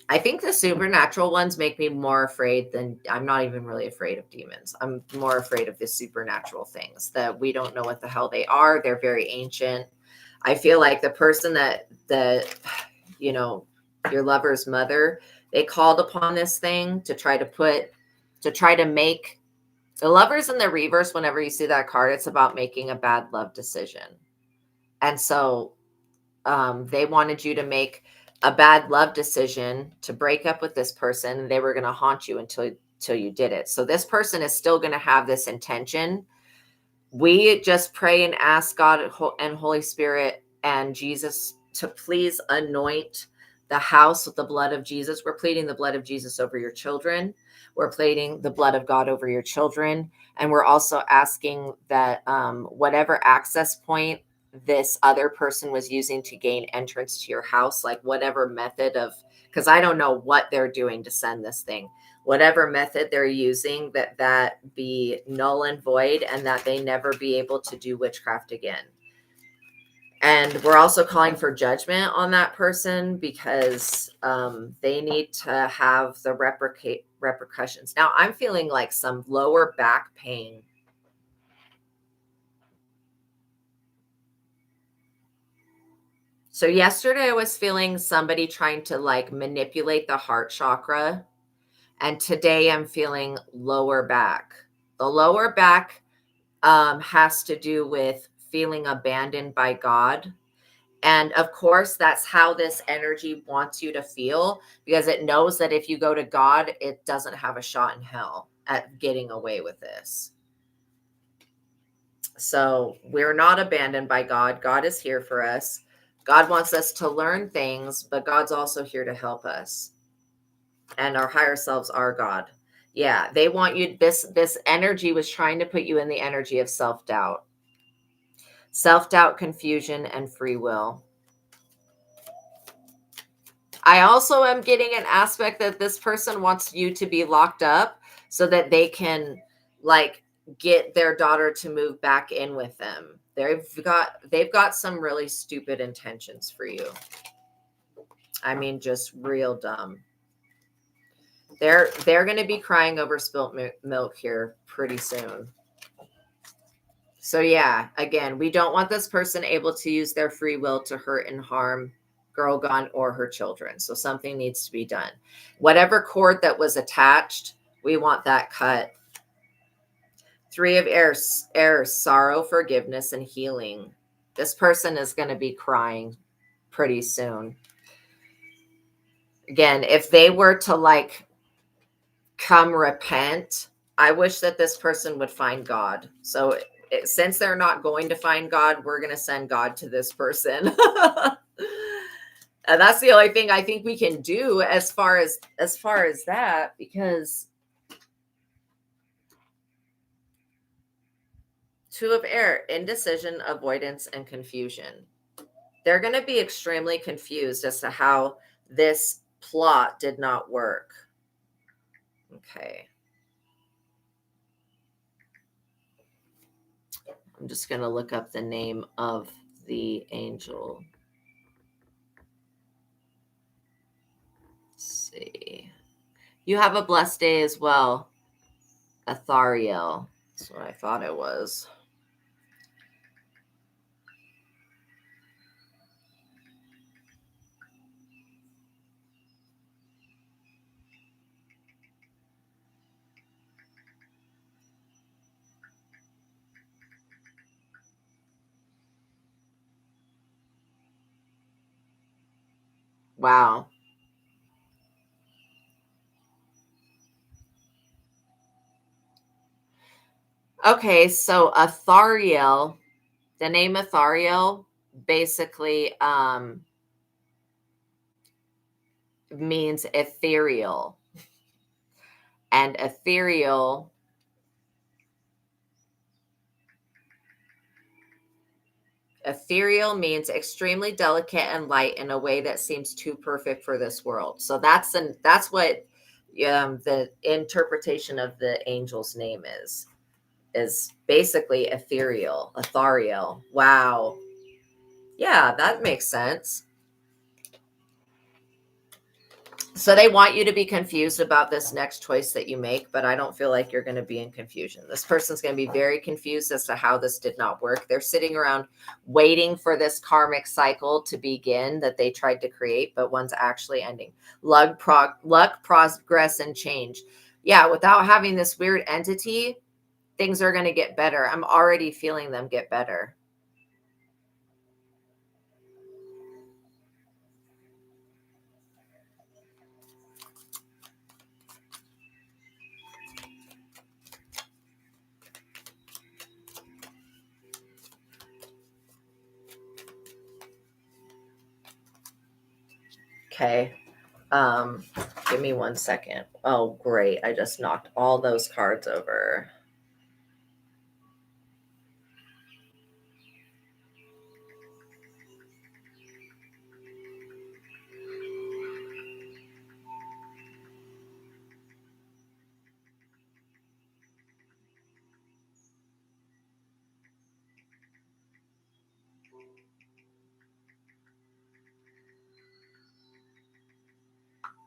I think the supernatural ones make me more afraid than, I'm not even really afraid of demons. I'm more afraid of the supernatural things that we don't know what the hell they are. They're very ancient. I feel like the person that your lover's mother. They called upon this thing to try to make the Lovers in the reverse. Whenever you see that card, it's about making a bad love decision. And so they wanted you to make a bad love decision to break up with this person. And they were going to haunt you until you did it. So this person is still going to have this intention. We just pray and ask God and Holy Spirit and Jesus to please anoint the house with the blood of Jesus. We're pleading the blood of Jesus over your children. We're pleading the blood of God over your children. And we're also asking that whatever access point this other person was using to gain entrance to your house, like whatever method of, because I don't know what they're doing to send this thing, whatever method they're using, that be null and void, and that they never be able to do witchcraft again. And we're also calling for judgment on that person, because they need to have the repercussions. Now I'm feeling like some lower back pain. So yesterday I was feeling somebody trying to like manipulate the heart chakra. And today I'm feeling lower back. The lower back has to do with feeling abandoned by God. And of course, that's how this energy wants you to feel, because it knows that if you go to God, it doesn't have a shot in hell at getting away with this. So we're not abandoned by God. God is here for us. God wants us to learn things, but God's also here to help us. And our higher selves are God. Yeah, they want you, this energy was trying to put you in the energy of self-doubt. Self-doubt, confusion, and free will. I also am getting an aspect that this person wants you to be locked up so that they can like get their daughter to move back in with them. They've got some really stupid intentions for you. I mean, just real dumb. They're going to be crying over spilt milk here pretty soon. So yeah, again, we don't want this person able to use their free will to hurt and harm Girl Gone or her children. So something needs to be done. Whatever cord that was attached, we want that cut. Three of air, sorrow, forgiveness, and healing. This person is going to be crying pretty soon. Again, if they were to like come repent, I wish that this person would find God. So since they're not going to find God, we're going to send God to this person. And that's the only thing I think we can do as far as that, because Two of Air, indecision, avoidance, and confusion. They're going to be extremely confused as to how this plot did not work. Okay. I'm just going to look up the name of the angel. Let's see. You have a blessed day as well, Astraea. That's what I thought it was. Wow. Okay, so Astraea, the name Astraea basically means ethereal. And ethereal means extremely delicate and light in a way that seems too perfect for this world. So that's what the interpretation of the angel's name is basically ethereal. Wow. Yeah, that makes sense. So they want you to be confused about this next choice that you make, but I don't feel like you're going to be in confusion. This person's going to be very confused as to how this did not work. They're sitting around waiting for this karmic cycle to begin that they tried to create, but one's actually ending. Luck, progress, and change. Yeah, without having this weird entity, things are going to get better. I'm already feeling them get better. Okay. Give me 1 second. Oh, great. I just knocked all those cards over.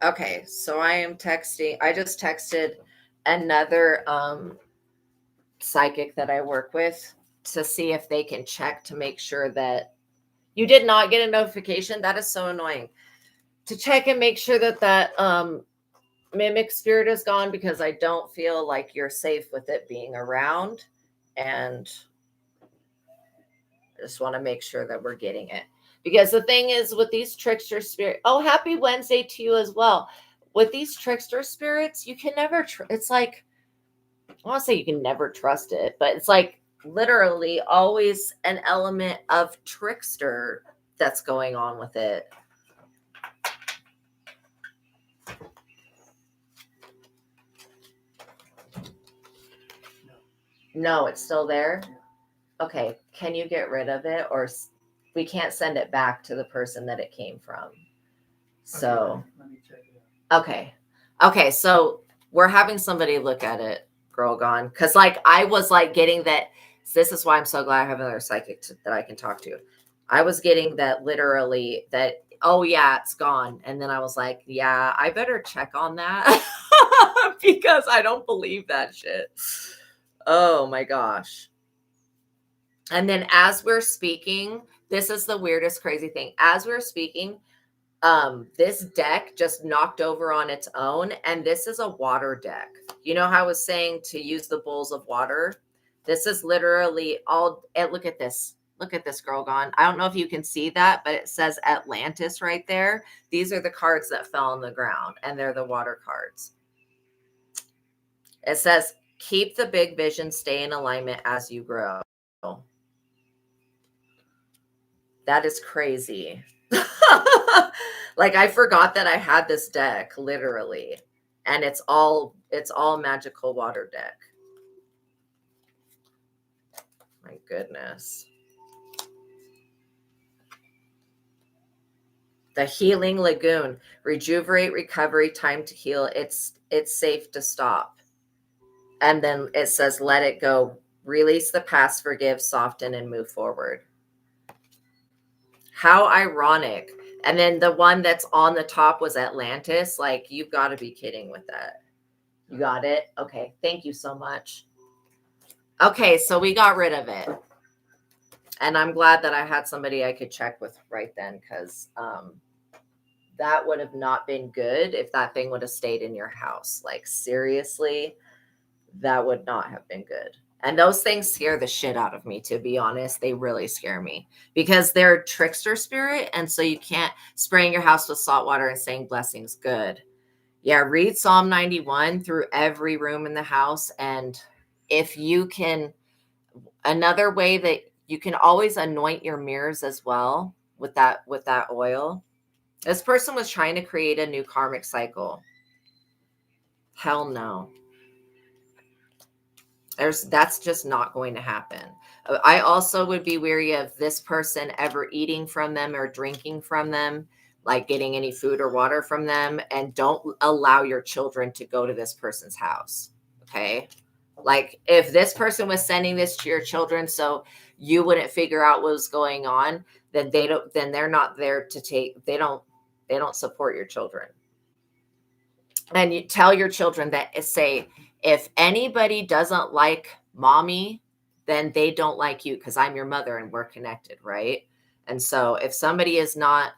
Okay, so I just texted another psychic that I work with to see if they can check to make sure that you did not get a notification. That is so annoying. To check and make sure that mimic spirit is gone, because I don't feel like you're safe with it being around, and I just want to make sure that we're getting it. Because the thing is with these trickster spirit, oh, happy Wednesday to you as well. With these trickster spirits, you can never, it's like, I want to say you can never trust it, but it's like literally always an element of trickster that's going on with it. No, it's still there. Okay, can you get rid of it, or we can't send it back to the person that it came from? So, let me check it out. Okay, so we're having somebody look at it, Girl Gone, because like I was like getting that. This is why I'm so glad I have another psychic that I can talk to. I was getting that literally that, oh yeah, it's gone, and then I was like, yeah, I better check on that because I don't believe that shit. Oh my gosh. And then as we're speaking, this is the weirdest, crazy thing. As we're speaking, this deck just knocked over on its own, and this is a water deck. You know how I was saying to use the bowls of water? This is literally all, and look at this. Look at this, Girl Gone. I don't know if you can see that, but it says Atlantis right there. These are the cards that fell on the ground, and they're the water cards. It says, keep the big vision, stay in alignment as you grow. That is crazy. Like I forgot that I had this deck literally, and it's all magical water deck. My goodness. The healing lagoon, rejuvenate, recovery, time to heal. It's safe to stop. And then it says let it go, release the past, forgive, soften, and move forward. How ironic. And then the one that's on the top was Atlantis. Like, you've got to be kidding with that. You got it? Okay. Thank you so much. Okay. So we got rid of it. And I'm glad that I had somebody I could check with right then, because that would have not been good if that thing would have stayed in your house. Like, seriously, that would not have been good. And those things scare the shit out of me, to be honest. They really scare me because they're trickster spirit. And so you can't spraying your house with salt water and saying blessings good. Yeah, read Psalm 91 through every room in the house. And if you can, another way that you can always anoint your mirrors as well with that oil. This person was trying to create a new karmic cycle. Hell no. That's just not going to happen. I also would be wary of this person ever eating from them or drinking from them, like getting any food or water from them, and don't allow your children to go to this person's house. Okay? Like if this person was sending this to your children so you wouldn't figure out what was going on, then they're not there to take, they don't support your children. And you tell your children that, say, if anybody doesn't like mommy, then they don't like you, because I'm your mother and we're connected, right? And so if somebody is not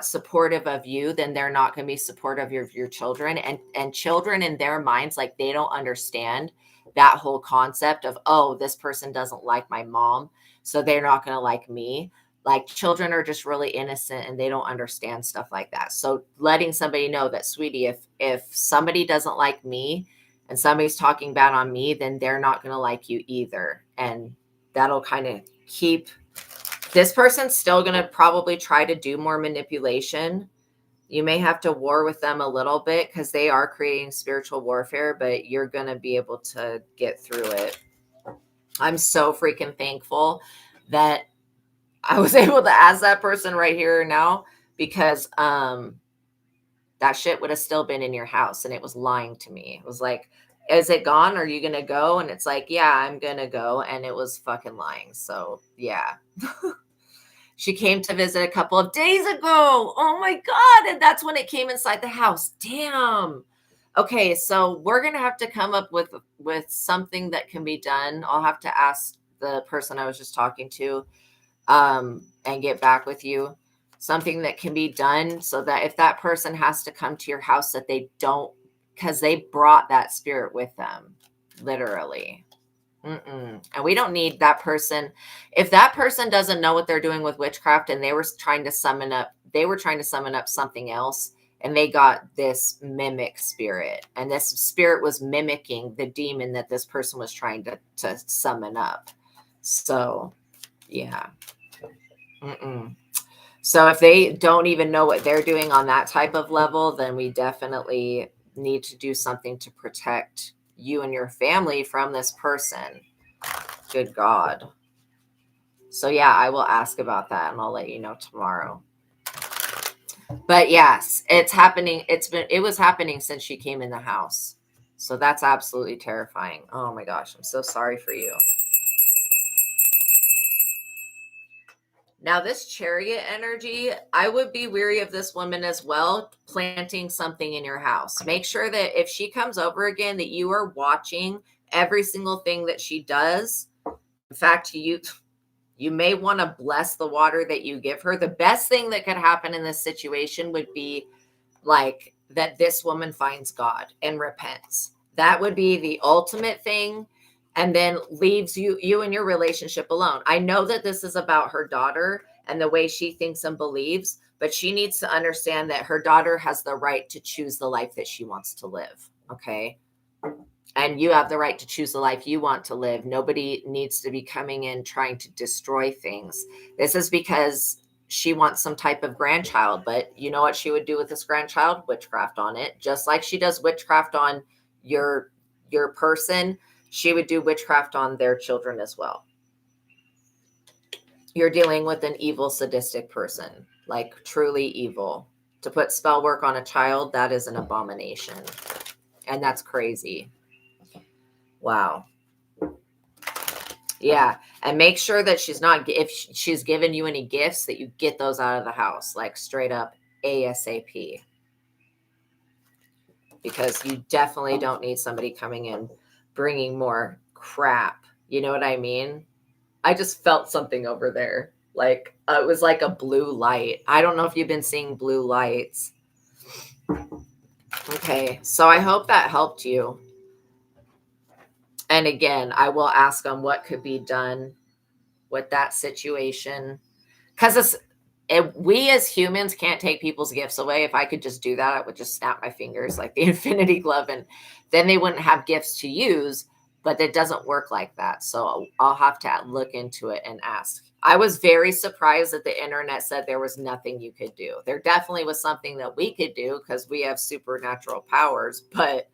supportive of you, then they're not going to be supportive of your children. And children, in their minds, like, they don't understand that whole concept of, oh, this person doesn't like my mom, so they're not going to like me. Like, children are just really innocent and they don't understand stuff like that. So letting somebody know that, sweetie, if somebody doesn't like me and somebody's talking bad on me, then they're not going to like you either. And that'll kind of keep this person's still going to probably try to do more manipulation. You may have to war with them a little bit because they are creating spiritual warfare, but you're going to be able to get through it. I'm so freaking thankful that I was able to ask that person right here now, because that shit would have still been in your house and it was lying to me. It was like, is it gone? Are you going to go? And it's like, yeah, I'm going to go. And it was fucking lying. So yeah. She came to visit a couple of days ago. Oh my God. And that's when it came inside the house. Damn. Okay. So we're going to have to come up with something that can be done. I'll have to ask the person I was just talking to, and get back with you. Something that can be done so that if that person has to come to your house, that they don't, because they brought that spirit with them, literally. And we don't need that person. If that person doesn't know what they're doing with witchcraft and they were trying to summon up something else, and they got this mimic spirit, and this spirit was mimicking the demon that this person was trying to summon up. So yeah. So if they don't even know what they're doing on that type of level, then we definitely need to do something to protect you and your family from this person. Good God. So yeah, I will ask about that and I'll let you know tomorrow. But yes, it's happening. It was happening since she came in the house. So that's absolutely terrifying. Oh my gosh, I'm so sorry for you. Now, this Chariot energy, I would be weary of this woman as well, planting something in your house. Make sure that if she comes over again, that you are watching every single thing that she does. In fact, you may want to bless the water that you give her. The best thing that could happen in this situation would be like that this woman finds God and repents. That would be the ultimate thing, and then leaves you and your relationship alone. I know that this is about her daughter and the way she thinks and believes, but she needs to understand that her daughter has the right to choose the life that she wants to live. Okay. And you have the right to choose the life you want to live. Nobody needs to be coming in trying to destroy things. This is because she wants some type of grandchild, but you know what she would do with this grandchild? Witchcraft on it. Just like she does witchcraft on your person, she would do witchcraft on their children as well. You're dealing with an evil, sadistic person, like truly evil. To put spell work on a child, that is an abomination. And that's crazy. Wow. Yeah. And make sure that if she's given you any gifts, that you get those out of the house, like straight up ASAP. Because you definitely don't need somebody coming in bringing more crap. You know what I mean? I just felt something over there. Like it was like a blue light. I don't know if you've been seeing blue lights. Okay. So I hope that helped you. And again, I will ask them what could be done with that situation. Because we as humans can't take people's gifts away. If I could just do that, I would just snap my fingers like the infinity glove, and then they wouldn't have gifts to use. But it doesn't work like that. So I'll have to look into it and ask. I was very surprised that the internet said there was nothing you could do. There definitely was something that we could do because we have supernatural powers. But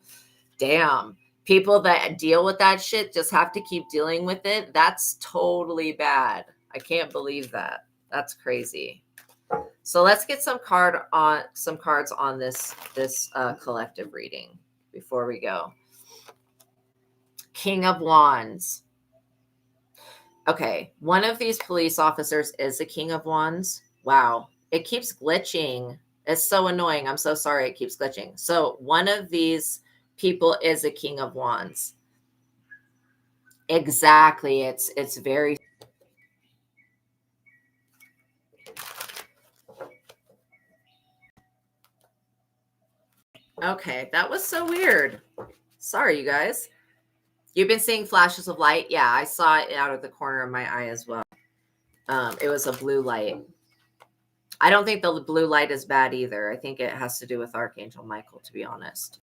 damn, people that deal with that shit just have to keep dealing with it. That's totally bad. I can't believe that. That's crazy. So let's get some cards on this collective reading before we go. King of Wands. Okay, one of these police officers is a King of Wands. Wow, it keeps glitching. It's so annoying. I'm so sorry. It keeps glitching. So one of these people is a King of Wands. Exactly. It's very okay. That was so weird. Sorry, you guys. You've been seeing flashes of light. Yeah, I saw it out of the corner of my eye as well. It was a blue light. I don't think the blue light is bad either. I think it has to do with Archangel Michael, to be honest.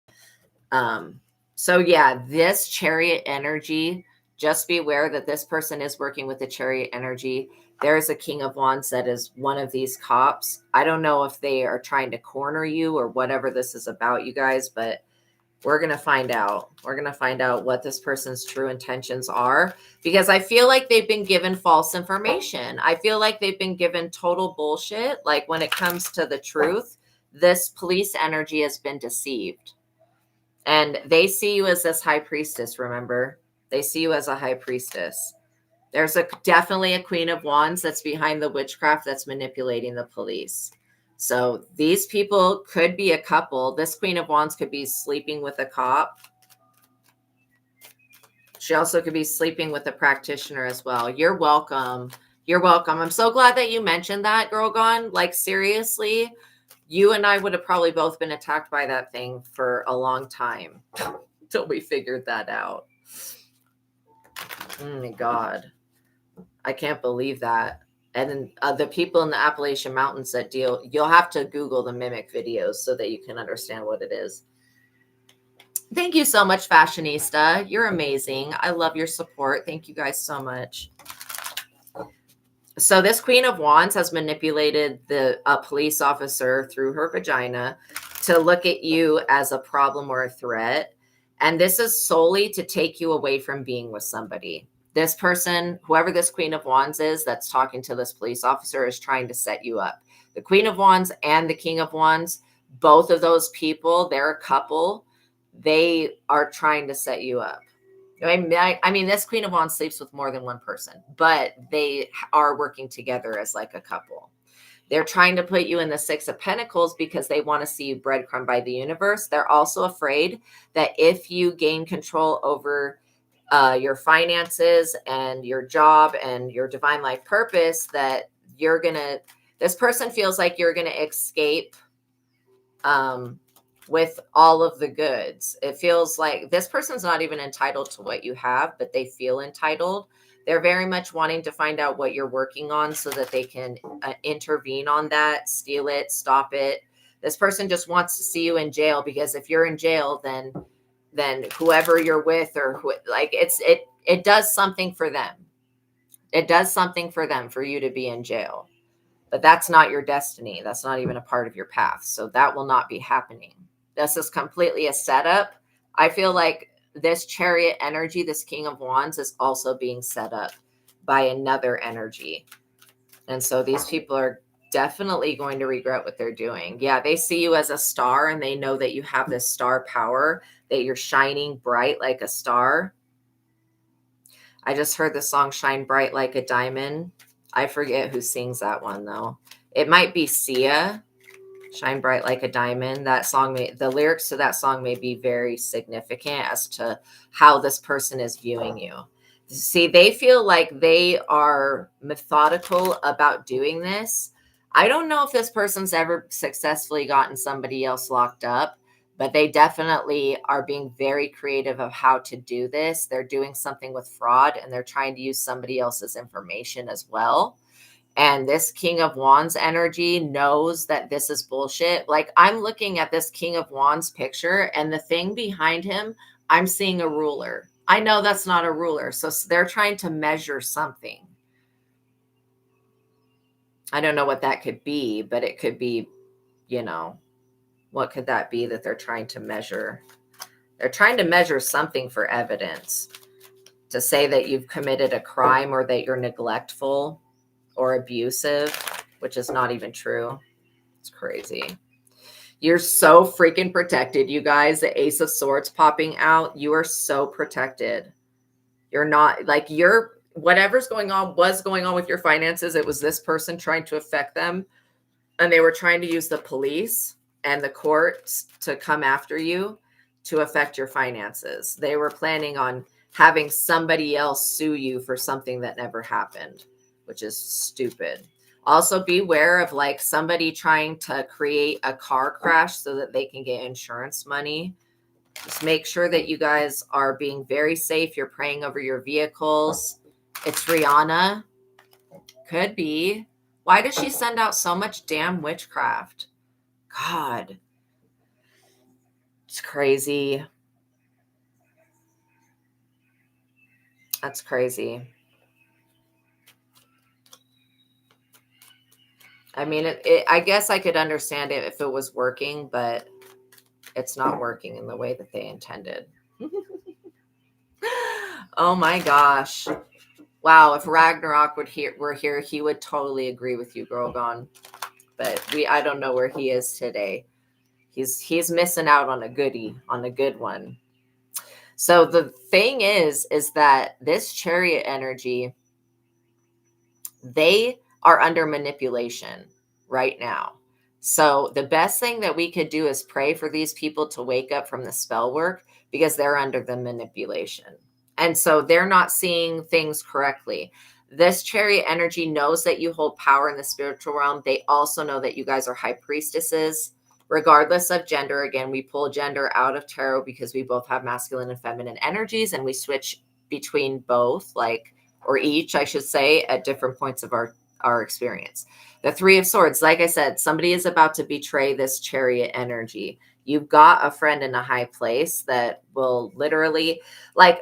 So yeah, this chariot energy, just be aware that this person is working with the chariot energy. There is a King of Wands that is one of these cops. I don't know if they are trying to corner you or whatever this is about, you guys, but we're going to find out. We're going to find out what this person's true intentions are, because I feel like they've been given false information. I feel like they've been given total bullshit. Like when it comes to the truth, this police energy has been deceived. And they see you as this high priestess, remember? They see you as a high priestess. There's definitely a Queen of Wands that's behind the witchcraft that's manipulating the police. So these people could be a couple. This Queen of Wands could be sleeping with a cop. She also could be sleeping with a practitioner as well. You're welcome. You're welcome. I'm so glad that you mentioned that, Girl Gone. Like, seriously, you and I would have probably both been attacked by that thing for a long time until we figured that out. Oh my God. I can't believe that. And then the people in the Appalachian Mountains that deal, you'll have to Google the mimic videos so that you can understand what it is. Thank you so much, Fashionista. You're amazing. I love your support. Thank you guys so much. So this Queen of Wands has manipulated a police officer through her vagina to look at you as a problem or a threat. And this is solely to take you away from being with somebody. This person, whoever this Queen of Wands is that's talking to this police officer, is trying to set you up. The Queen of Wands and the King of Wands, both of those people, they're a couple. They are trying to set you up. I mean, this Queen of Wands sleeps with more than one person, but they are working together as like a couple. They're trying to put you in the Six of Pentacles because they want to see you breadcrumb by the universe. They're also afraid that if you gain control over your finances and your job and your divine life purpose, that this person feels like you're going to escape with all of the goods. It feels like this person's not even entitled to what you have, but they feel entitled. They're very much wanting to find out what you're working on so that they can intervene on that, steal it, stop it. This person just wants to see you in jail, because if you're in jail, then whoever you're with, or it does something for them. It does something for them for you to be in jail. But that's not your destiny. That's not even a part of your path. So that will not be happening. This is completely a setup. I feel like this chariot energy, this King of Wands, is also being set up by another energy. And so these people are definitely going to regret what they're doing. Yeah, they see you as a star, and they know that you have this star power, that you're shining bright like a star. I just heard the song Shine Bright Like a Diamond. I forget who sings that one, though. It might be Sia. Shine Bright Like a Diamond. That song, the lyrics to that song may be very significant as to how this person is viewing you. See, they feel like they are methodical about doing this. I don't know if this person's ever successfully gotten somebody else locked up, but they definitely are being very creative of how to do this. They're doing something with fraud, and they're trying to use somebody else's information as well. And this King of Wands energy knows that this is bullshit. Like, I'm looking at this King of Wands picture, and the thing behind him, I'm seeing a ruler. I know that's not a ruler. So they're trying to measure something. I don't know what that could be, but it could be, what could that be that they're trying to measure? They're trying to measure something for evidence to say that you've committed a crime, or that you're neglectful or abusive, which is not even true. It's crazy. You're so freaking protected, you guys. The Ace of Swords popping out. You are so protected. You're not like whatever's going on was going on with your finances. It was this person trying to affect them. And they were trying to use the police and the courts to come after you to affect your finances. They were planning on having somebody else sue you for something that never happened, which is stupid. Also, beware of like somebody trying to create a car crash so that they can get insurance money. Just make sure that you guys are being very safe. You're praying over your vehicles. It's Rihanna. Could be. Why does she send out so much damn witchcraft? God. It's crazy. That's crazy. I mean, I guess I could understand it if it was working, but it's not working in the way that they intended. Oh my gosh. Wow, if Ragnarok were here, he would totally agree with you, Girl Gone. But I don't know where he is today. He's missing out on a goodie, on a good one. So the thing is that this Chariot energy, they are under manipulation right now. So the best thing that we could do is pray for these people to wake up from the spell work, because they're under the manipulation. And so they're not seeing things correctly. This Chariot energy knows that you hold power in the spiritual realm. They also know that you guys are high priestesses, regardless of gender. Again, we pull gender out of tarot because we both have masculine and feminine energies, and we switch between both, or each, I should say, at different points of our experience. The Three of Swords, like I said, somebody is about to betray this Chariot energy. You've got a friend in a high place that will literally,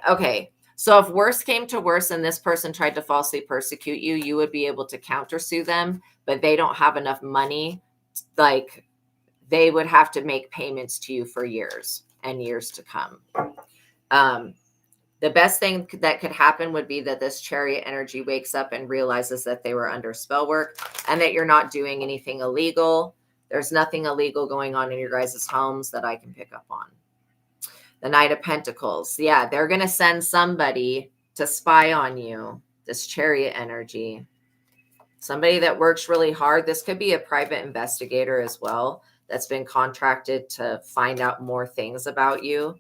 okay, so if worse came to worse and this person tried to falsely persecute you, you would be able to countersue them, but they don't have enough money. They would have to make payments to you for years and years to come. The best thing that could happen would be that this Chariot energy wakes up and realizes that they were under spell work and that you're not doing anything illegal. There's nothing illegal going on in your guys' homes that I can pick up on. The Knight of Pentacles. Yeah, they're going to send somebody to spy on you. This Chariot energy. Somebody that works really hard. This could be a private investigator as well that's been contracted to find out more things about you.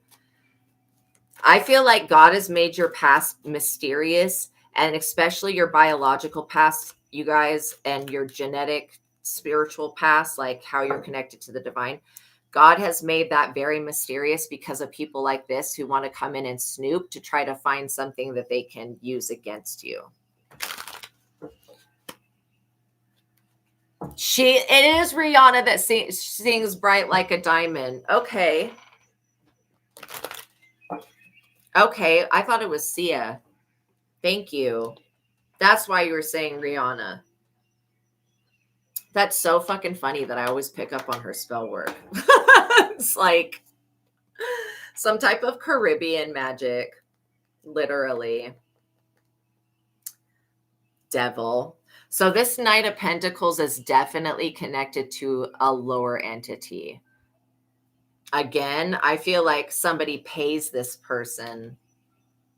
I feel like God has made your past mysterious, and especially your biological past, you guys, and your genetic spiritual past, like how you're connected to the divine. God has made that very mysterious because of people like this who want to come in and snoop to try to find something that they can use against you. It is Rihanna that sings Bright Like a Diamond. Okay. Okay, I thought it was Sia. Thank you. That's why you were saying Rihanna. That's so fucking funny that I always pick up on her spell work. It's like some type of Caribbean magic, literally. Devil. So this Knight of Pentacles is definitely connected to a lower entity. Again, I feel like somebody pays this person.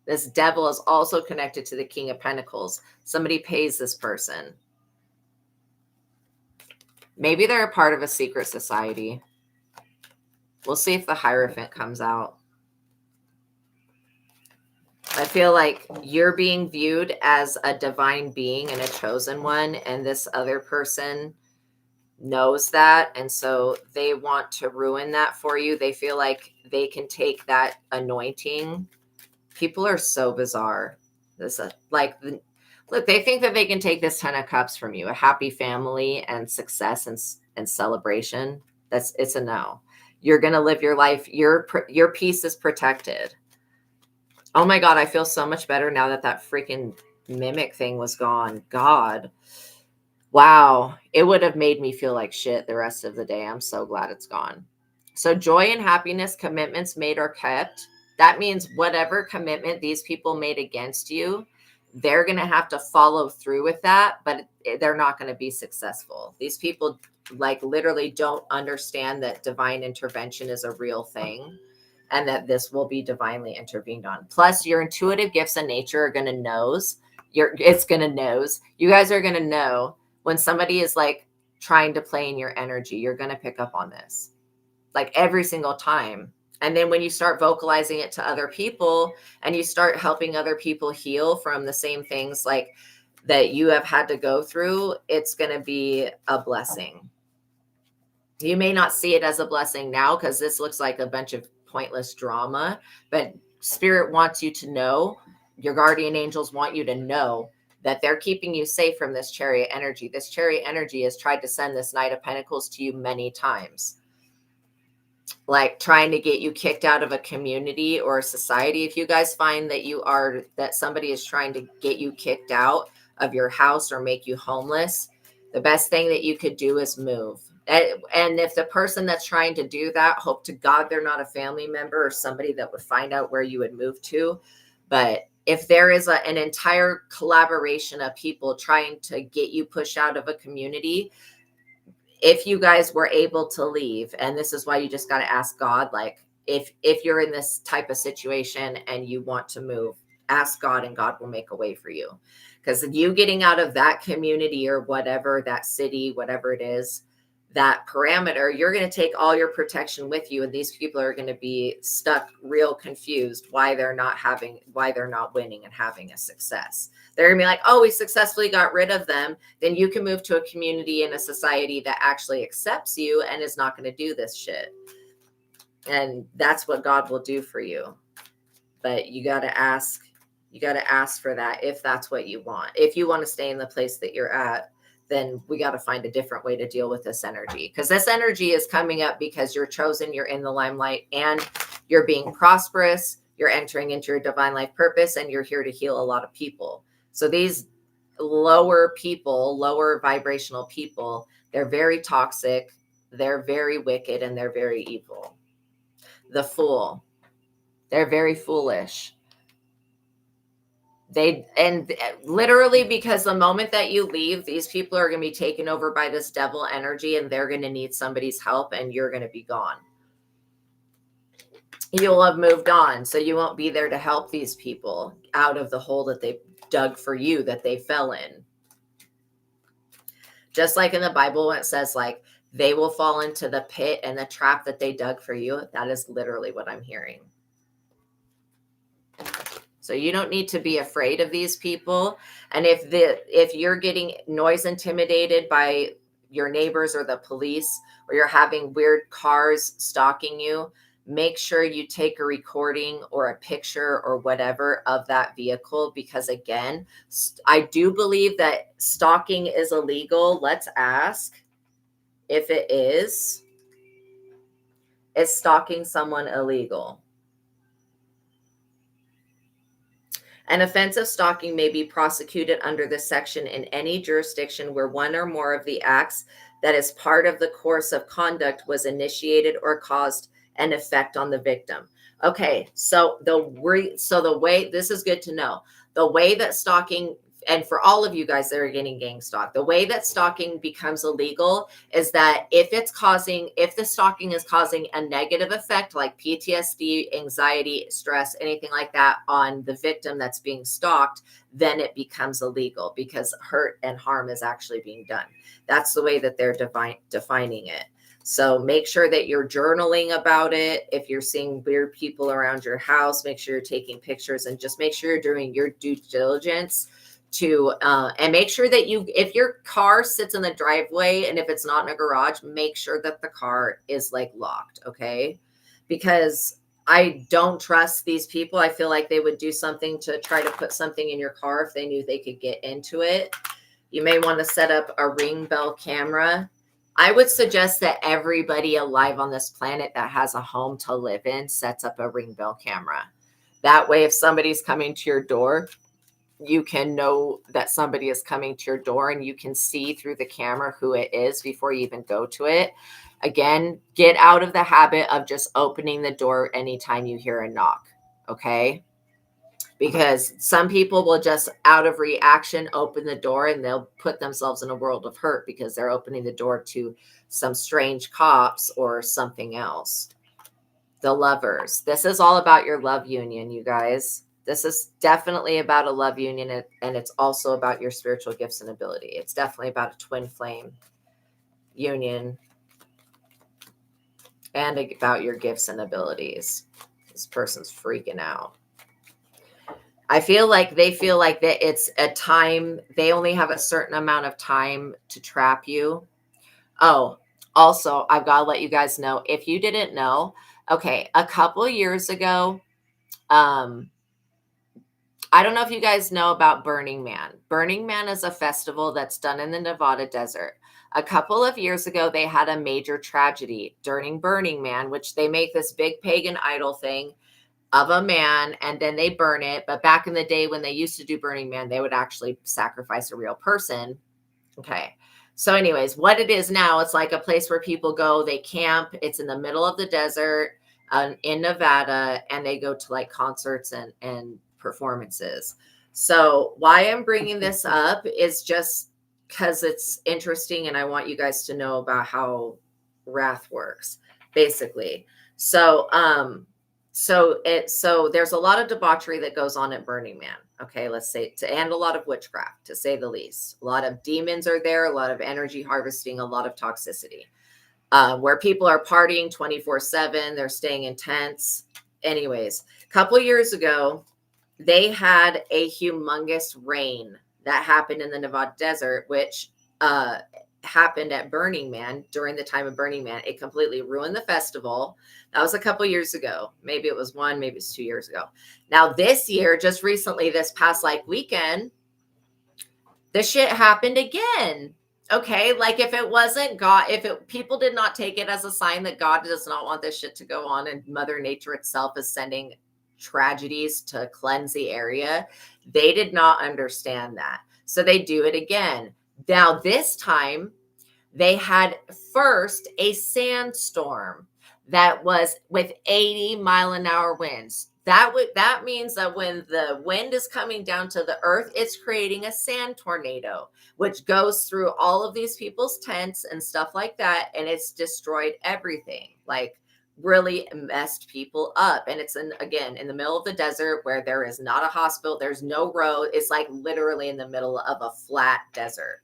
This Devil is also connected to the King of Pentacles. Somebody pays this person. Maybe they're a part of a secret society. We'll see if the Hierophant comes out. I feel like you're being viewed as a divine being and a chosen one, and this other person knows that, and so they want to ruin that for you. They feel like they can take that anointing. People are so bizarre. Look, they think that they can take this 10 of Cups from you, a happy family and success and celebration. It's a no. You're gonna live your life. Your peace is protected. Oh my God, I feel so much better now that freaking mimic thing was gone. God. Wow. It would have made me feel like shit the rest of the day. I'm so glad it's gone. So joy and happiness, commitments made or kept. That means whatever commitment these people made against you, they're going to have to follow through with that, but they're not going to be successful. These people literally don't understand that divine intervention is a real thing, and that this will be divinely intervened on. Plus, your intuitive gifts in nature are going to knows. You guys are going to know when somebody is trying to play in your energy. You're going to pick up on this like every single time. And then when you start vocalizing it to other people and you start helping other people heal from the same things like that you have had to go through, it's going to be a blessing. You may not see it as a blessing now because this looks like a bunch of pointless drama, but Spirit wants you to know, your guardian angels want you to know that they're keeping you safe from this Chariot energy. This Chariot energy has tried to send this Knight of Pentacles to you many times, like trying to get you kicked out of a community or a society. If you guys find that somebody is trying to get you kicked out of your house or make you homeless, the best thing that you could do is move. And if the person that's trying to do that, hope to God they're not a family member or somebody that would find out where you would move to. But if there is an entire collaboration of people trying to get you pushed out of a community, if you guys were able to leave, and this is why you just got to ask God, like if you're in this type of situation and you want to move, ask God and God will make a way for you. Because you getting out of that community or whatever, that city, whatever it is, that parameter, you're going to take all your protection with you. And these people are going to be stuck real confused why they're not winning and having a success. They're going to be like, oh, we successfully got rid of them. Then you can move to a community and a society that actually accepts you and is not going to do this shit. And that's what God will do for you. But you got to ask for that if that's what you want. If you want to stay in the place that you're at, then we got to find a different way to deal with this energy. Because this energy is coming up because you're chosen, you're in the limelight, and you're being prosperous. You're entering into your divine life purpose, and you're here to heal a lot of people. So these lower vibrational people, they're very toxic, they're very wicked, and they're very evil. The Fool, they're very foolish. And literally, because the moment that you leave, these people are going to be taken over by this devil energy and they're going to need somebody's help and you're going to be gone. You'll have moved on. So you won't be there to help these people out of the hole that they dug for you, that they fell in. Just like in the Bible, when it says like, they will fall into the pit and the trap that they dug for you. That is literally what I'm hearing. So you don't need to be afraid of these people. And if you're getting noise intimidated by your neighbors or the police, or you're having weird cars stalking you, make sure you take a recording or a picture or whatever of that vehicle. Because again, I do believe that stalking is illegal. Let's ask if it is. Is stalking someone illegal? An offense of stalking may be prosecuted under this section in any jurisdiction where one or more of the acts that is part of the course of conduct was initiated or caused an effect on the victim. Okay, so the way, this is good to know, the way that stalking, and for all of you guys that are getting gang stalked, the way that stalking becomes illegal is that if the stalking is causing a negative effect like PTSD, anxiety, stress, anything like that on the victim that's being stalked, then it becomes illegal because hurt and harm is actually being done. That's the way that they're defining it. So make sure that you're journaling about it. If you're seeing weird people around your house, make sure you're taking pictures and just make sure you're doing your due diligence and make sure that if your car sits in the driveway and if it's not in a garage, make sure that the car is like locked. Okay. Because I don't trust these people. I feel like they would do something to try to put something in your car if they knew they could get into it. You may want to set up a ring bell camera. I would suggest that everybody alive on this planet that has a home to live in sets up a ring bell camera. That way, if somebody's coming to your door, you can know that somebody is coming to your door and you can see through the camera who it is before you even go to it. Again, get out of the habit of just opening the door anytime you hear a knock. Okay. Because some people will just out of reaction open the door and they'll put themselves in a world of hurt because they're opening the door to some strange cops or something else. The Lovers. This is all about your love union, you guys. This is definitely about a love union, and it's also about your spiritual gifts and ability. It's definitely about a twin flame. union and about your gifts and abilities. This person's freaking out. I feel like they feel like that it's a time, they only have a certain amount of time to trap you. Oh, also, I've got to let you guys know, if you didn't know, okay, a couple years ago, I don't know if you guys know about Burning Man. Burning Man is a festival that's done in the Nevada desert. A couple of years ago, they had a major tragedy during Burning Man, which they make this big pagan idol thing of a man and then they burn it. But back in the day when they used to do Burning Man, they would actually sacrifice a real person. Okay. So anyways, what it is now, it's like a place where people go, they camp. It's in the middle of the desert in Nevada, and they go to like concerts and performances. So why I'm bringing this up is just because it's interesting and I want you guys to know about how wrath works, basically. So, so there's a lot of debauchery that goes on at Burning Man. Okay, let's say, and a lot of witchcraft, to say the least. A lot of demons are there, a lot of energy harvesting, a lot of toxicity. Where people are partying 24/7, they're staying in tents. Anyways, a couple years ago, they had a humongous rain that happened in the Nevada desert, which happened at Burning Man during the time of Burning Man. It completely ruined the festival. That was a couple years ago. Maybe it was one, maybe it's 2 years ago. Now this year, just recently, this past like weekend, the shit happened again. Okay, like if it wasn't God, people did not take it as a sign that God does not want this shit to go on and Mother Nature itself is sending tragedies to cleanse the area, they did not understand that. So they do it again. Now this time they had first a sandstorm that was with 80-mile-an-hour winds. That means that when the wind is coming down to the earth, it's creating a sand tornado, which goes through all of these people's tents and stuff like that, and it's destroyed everything. Like really messed people up. And it's again in the middle of the desert where there is not a hospital, there's no road. It's like literally in the middle of a flat desert.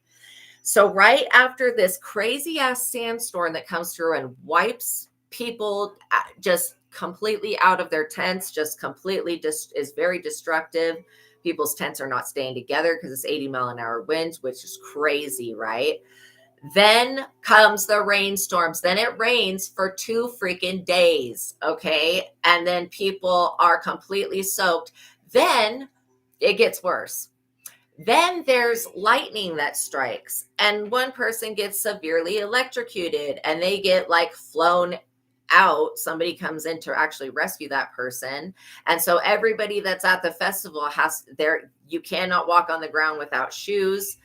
So right after this crazy ass sandstorm that comes through and wipes people just completely out of their tents, just completely is very destructive. People's tents are not staying together because it's 80-mile-an-hour winds, which is crazy, right? Then comes the rainstorms. Then it rains for 2 freaking days, okay? And then people are completely soaked. Then it gets worse. Then there's lightning that strikes, and one person gets severely electrocuted and they get like flown out. Somebody comes in to actually rescue that person. And so everybody that's at the festival you cannot walk on the ground without shoes,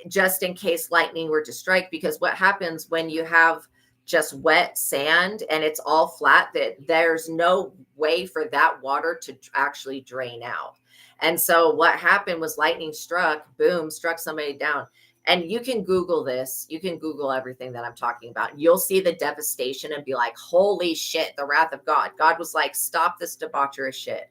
just in case lightning were to strike. Because what happens when you have just wet sand and it's all flat, that there's no way for that water to actually drain out. And so what happened was lightning struck, boom, struck somebody down. And you can Google this. You can Google everything that I'm talking about. You'll see the devastation and be like, holy shit, the wrath of God. God was like, stop this debaucherous shit.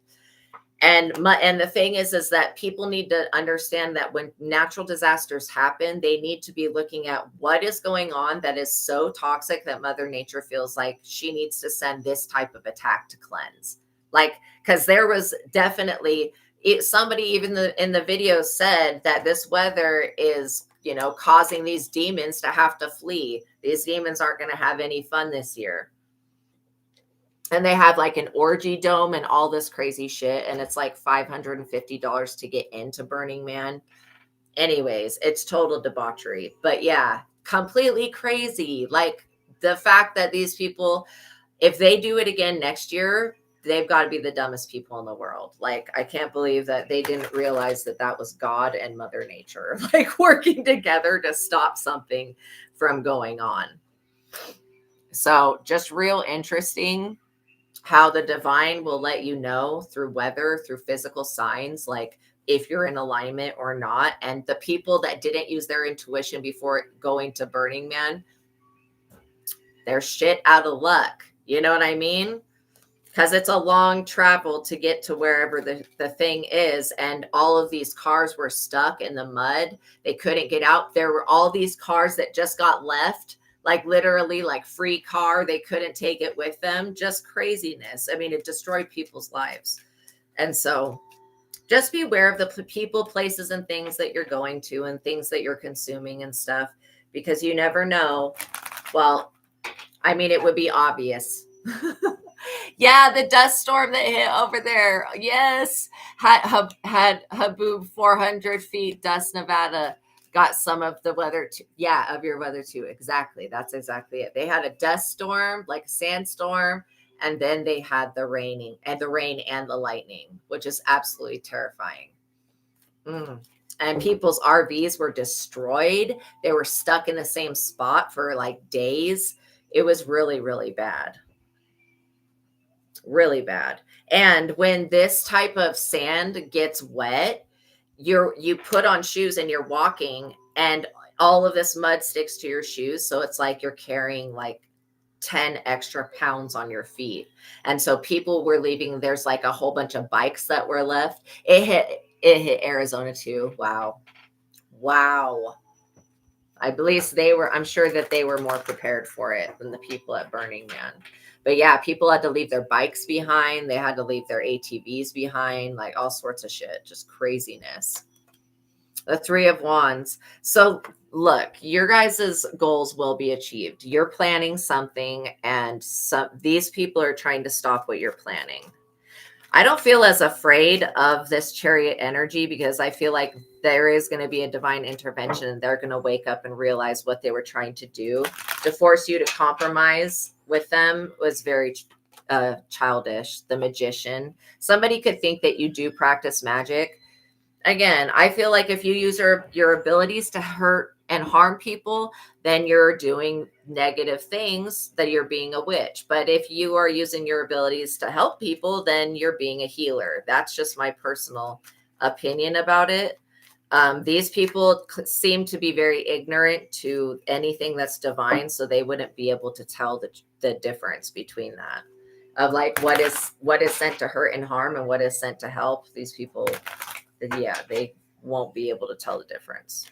And the thing is that people need to understand that when natural disasters happen, they need to be looking at what is going on that is so toxic that Mother Nature feels like she needs to send this type of attack to cleanse. Like, because there was definitely somebody even in the video said that this weather is, causing these demons to have to flee. These demons aren't going to have any fun this year. And they have like an orgy dome and all this crazy shit. And it's like $550 to get into Burning Man. Anyways, it's total debauchery. But yeah, completely crazy. Like the fact that these people, if they do it again next year, they've got to be the dumbest people in the world. Like, I can't believe that they didn't realize that that was God and Mother Nature, like working together to stop something from going on. So just real interesting how the divine will let you know through weather, through physical signs, like if you're in alignment or not. And the people that didn't use their intuition before going to Burning Man, they're shit out of luck. You know what I mean? Because it's a long travel to get to wherever the thing is. And all of these cars were stuck in the mud. They couldn't get out. There were all these cars that just got left like literally like free car. They couldn't take it with them. Just craziness. I mean, it destroyed people's lives. And so just be aware of the people, places, and things that you're going to and things that you're consuming and stuff, because you never know. Well, I mean, it would be obvious. Yeah, the dust storm that hit over there. Yes. Had Haboob 400 feet, Dust, Nevada. Got some of the weather. Yeah, of your weather too. Exactly. That's exactly it. They had a dust storm, like a sandstorm. And then they had the rain and the lightning, which is absolutely terrifying. And people's RVs were destroyed. They were stuck in the same spot for like days. It was really, really bad. Really bad. And when this type of sand gets wet, you put on shoes and you're walking, and all of this mud sticks to your shoes. So it's like you're carrying like 10 extra pounds on your feet. And so people were leaving. There's like a whole bunch of bikes that were left. It hit Arizona too. Wow. I'm sure that they were more prepared for it than the people at Burning Man. But yeah, people had to leave their bikes behind. They had to leave their ATVs behind, like all sorts of shit. Just craziness. The Three of Wands. So look, your guys' goals will be achieved. You're planning something, and these people are trying to stop what you're planning. I don't feel as afraid of this Chariot energy, because I feel like there is going to be a divine intervention, and they're going to wake up and realize what they were trying to do. To force you to compromise with them was very childish. The Magician. Somebody could think that you do practice magic. Again, I feel like if you use your abilities to hurt and harm people, then you're doing negative things, that you're being a witch. But if you are using your abilities to help people, then you're being a healer. That's just my personal opinion about it. These people seem to be very ignorant to anything that's divine, so they wouldn't be able to tell the difference between that, of like what is sent to hurt and harm and what is sent to help. These people, yeah, they won't be able to tell the difference.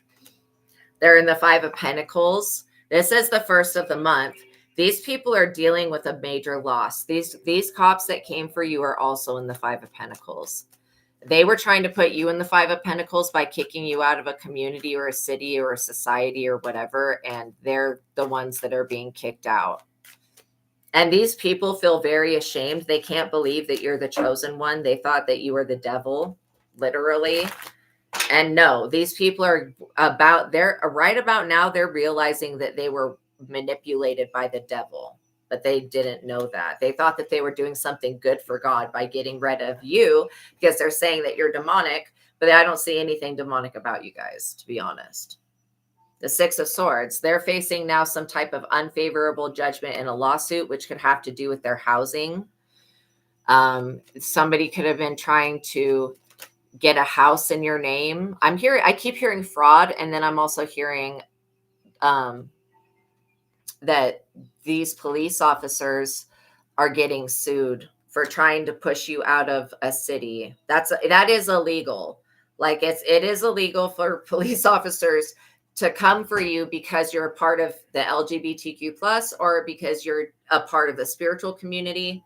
They're in the Five of Pentacles. This is the first of the month. These people are dealing with a major loss. These cops that came for you are also in the Five of Pentacles. They were trying to put you in the Five of Pentacles by kicking you out of a community or a city or a society or whatever, and they're the ones that are being kicked out. And these people feel very ashamed. They can't believe that you're the chosen one. They thought that you were the devil, literally. And no, these people are right about now, they're realizing that they were manipulated by the devil, but they didn't know that. They thought that they were doing something good for God by getting rid of you, because they're saying that you're demonic, but I don't see anything demonic about you guys, to be honest. The Six of Swords, they're facing now some type of unfavorable judgment in a lawsuit, which could have to do with their housing. Somebody could have been trying to get a house in your name. I keep hearing fraud, and then I'm also hearing that these police officers are getting sued for trying to push you out of a city. That is illegal. Like it is illegal for police officers to come for you because you're a part of the LGBTQ plus, or because you're a part of the spiritual community.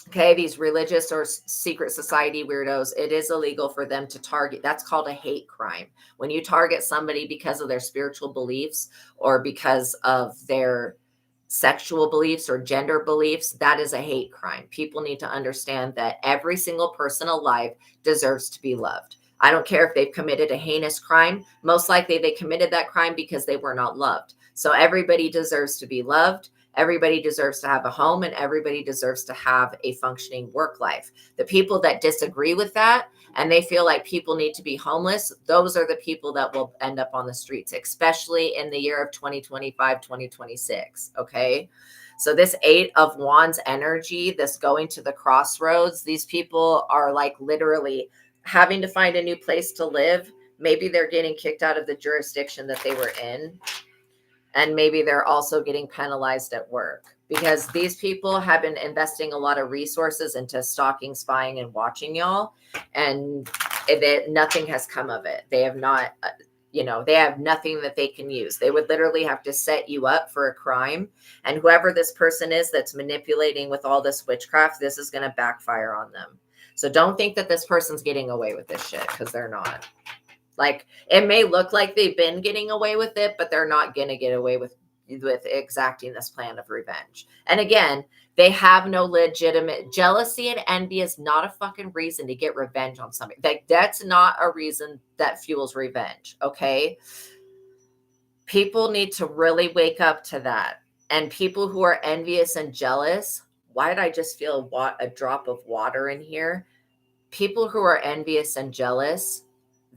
Okay, these religious or secret society weirdos, it is illegal for them to target. That's called a hate crime. When you target somebody because of their spiritual beliefs or because of their sexual beliefs or gender beliefs, that is a hate crime. People need to understand that every single person alive deserves to be loved. I don't care if they've committed a heinous crime. Most likely they committed that crime because they were not loved. So everybody deserves to be loved. Everybody deserves to have a home, and everybody deserves to have a functioning work life. The people that disagree with that and they feel like people need to be homeless, those are the people that will end up on the streets, especially in the year of 2025, 2026. Okay. So this Eight of Wands energy, this going to the crossroads, these people are like literally having to find a new place to live. Maybe they're getting kicked out of the jurisdiction that they were in. And maybe they're also getting penalized at work, because these people have been investing a lot of resources into stalking, spying, and watching y'all. And nothing has come of it. They have not, they have nothing that they can use. They would literally have to set you up for a crime. And whoever this person is that's manipulating with all this witchcraft, this is going to backfire on them. So don't think that this person's getting away with this shit, because they're not. Like, it may look like they've been getting away with it, but they're not going to get away with exacting this plan of revenge. And again, they have no legitimate jealousy, and envy is not a fucking reason to get revenge on somebody. Like, that's not a reason that fuels revenge. Okay. People need to really wake up to that. And people who are envious and jealous, why did I just feel a drop of water in here? People who are envious and jealous,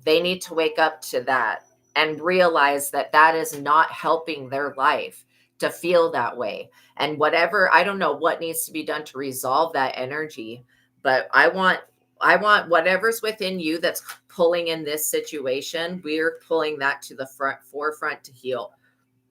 they need to wake up to that and realize that that is not helping their life to feel that way. And whatever, I don't know what needs to be done to resolve that energy, but I want whatever's within you that's pulling in this situation, we're pulling that to the forefront to heal.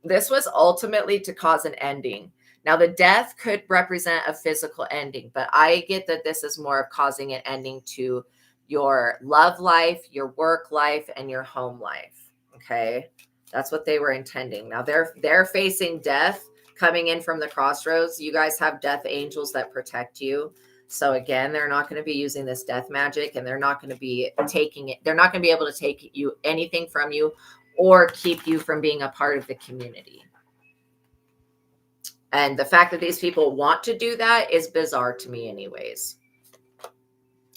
This was ultimately to cause an ending. Now, the death could represent a physical ending, but I get that this is more of causing an ending to your love life, your work life, and your home life. Okay, that's what they were intending. Now they're facing death coming in from the crossroads. You guys have death angels that protect you. So again, they're not going to be using this death magic, and they're not going to be taking it. They're not going to be able to take you anything from you or keep you from being a part of the community. And the fact that these people want to do that is bizarre to me anyways.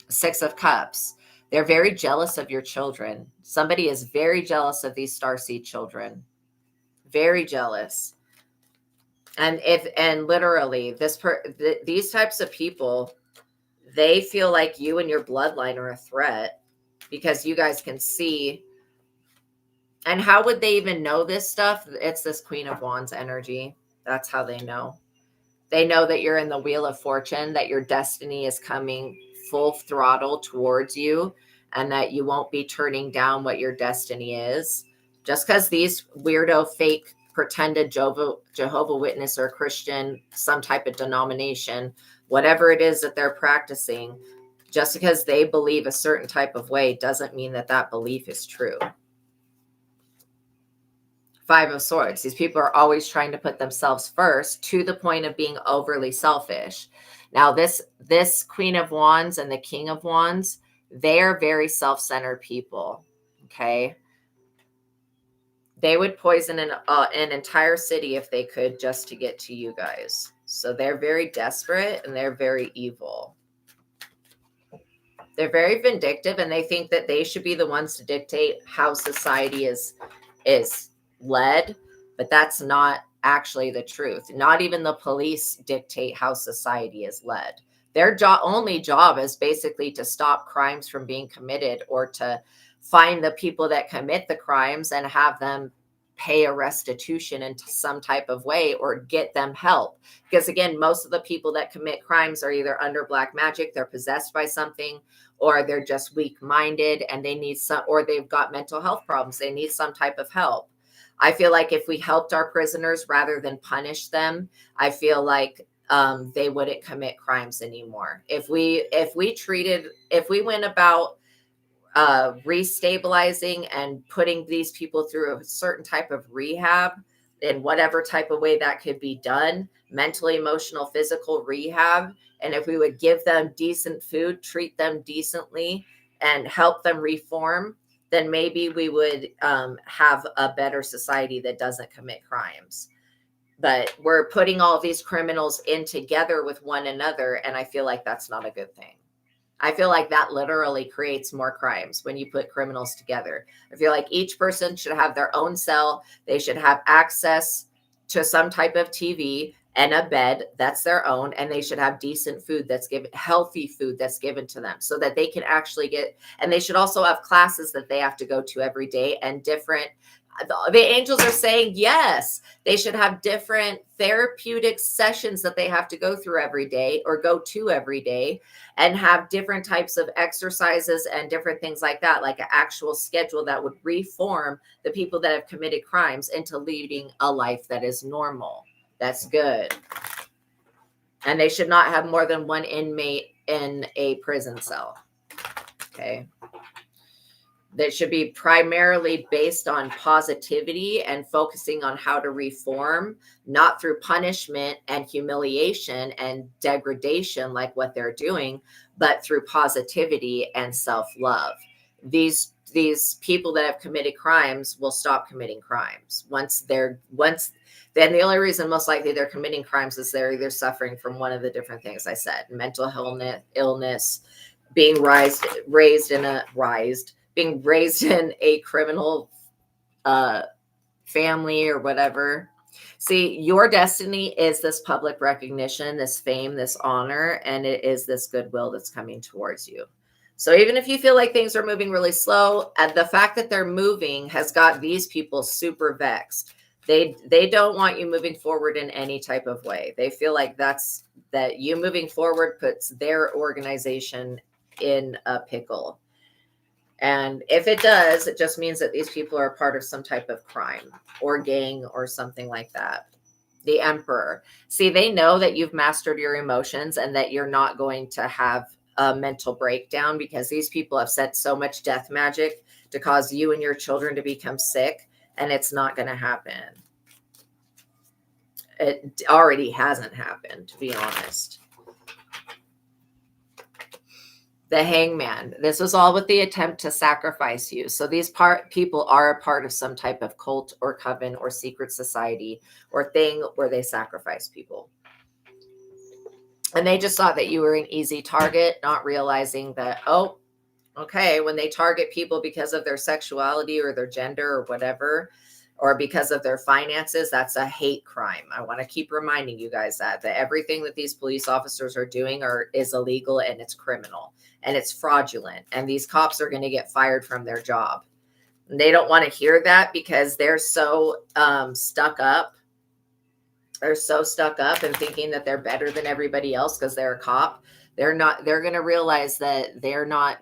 6 of Cups. They're very jealous of your children. Somebody is very jealous of these starseed children. Very jealous. And literally these types of people, they feel like you and your bloodline are a threat because you guys can see. And how would they even know this stuff? It's this Queen of Wands energy. That's how they know. They know that you're in the Wheel of Fortune, that your destiny is coming full throttle towards you, and that you won't be turning down what your destiny is. Just because these weirdo, fake, pretended Jehovah Witness or Christian, some type of denomination, whatever it is that they're practicing, just because they believe a certain type of way doesn't mean that that belief is true. 5 of Swords. These people are always trying to put themselves first to the point of being overly selfish. Now, this Queen of Wands and the King of Wands, they are very self-centered people. Okay. They would poison an entire city if they could, just to get to you guys. So they're very desperate and they're very evil. They're very vindictive, and they think that they should be the ones to dictate how society is led, but that's not actually the truth. Not even the police dictate how society is led. Their only job is basically to stop crimes from being committed, or to find the people that commit the crimes and have them pay a restitution in some type of way, or get them help. Because again, most of the people that commit crimes are either under black magic, they're possessed by something, or they're just weak-minded and they need or they've got mental health problems. They need some type of help. I feel like if we helped our prisoners rather than punish them, I feel like they wouldn't commit crimes anymore. If we went about restabilizing and putting these people through a certain type of rehab, in whatever type of way that could be done, mental, emotional, physical rehab, and if we would give them decent food, treat them decently, and help them reform, then maybe we would have a better society that doesn't commit crimes. But we're putting all these criminals in together with one another, and I feel like that's not a good thing. I feel like that literally creates more crimes when you put criminals together. I feel like each person should have their own cell. They should have access to some type of TV and a bed that's their own, and they should have decent food that's given, healthy food that's given to them, so that they can actually get, and they should also have classes that they have to go to every day, and different, the angels are saying, yes, they should have different therapeutic sessions that they have to go through every day, or go to every day, and have different types of exercises and different things like that, like an actual schedule that would reform the people that have committed crimes into leading a life that is normal. That's good. And they should not have more than one inmate in a prison cell. Okay. that should be primarily based on positivity and focusing on how to reform, not through punishment and humiliation and degradation like what they're doing, but through positivity and self-love. These people that have committed crimes will stop committing crimes once then the only reason most likely they're committing crimes is they're either suffering from one of the different things I said: mental illness, being raised in a criminal family or whatever. See, your destiny is this public recognition, this fame, this honor, and it is this goodwill that's coming towards you. So even if you feel like things are moving really slow, the fact that they're moving has got these people super vexed. They don't want you moving forward in any type of way. They feel like that you moving forward puts their organization in a pickle. And if it does, it just means that these people are a part of some type of crime or gang or something like that. The Emperor. See, they know that you've mastered your emotions and that you're not going to have a mental breakdown, because these people have sent so much death magic to cause you and your children to become sick, and it's not going to happen. It already hasn't happened, to be honest. The Hangman. This was all with the attempt to sacrifice you. So these people are a part of some type of cult or coven or secret society or thing where they sacrifice people. And they just thought that you were an easy target, not realizing that, oh, okay, when they target people because of their sexuality or their gender or whatever, or because of their finances, that's a hate crime. I want to keep reminding you guys that everything that these police officers are doing is illegal, and it's criminal, and it's fraudulent, and these cops are going to get fired from their job. And they don't want to hear that because they're so stuck up. They're so stuck up and thinking that they're better than everybody else because they're a cop. They're not. They're going to realize that they're not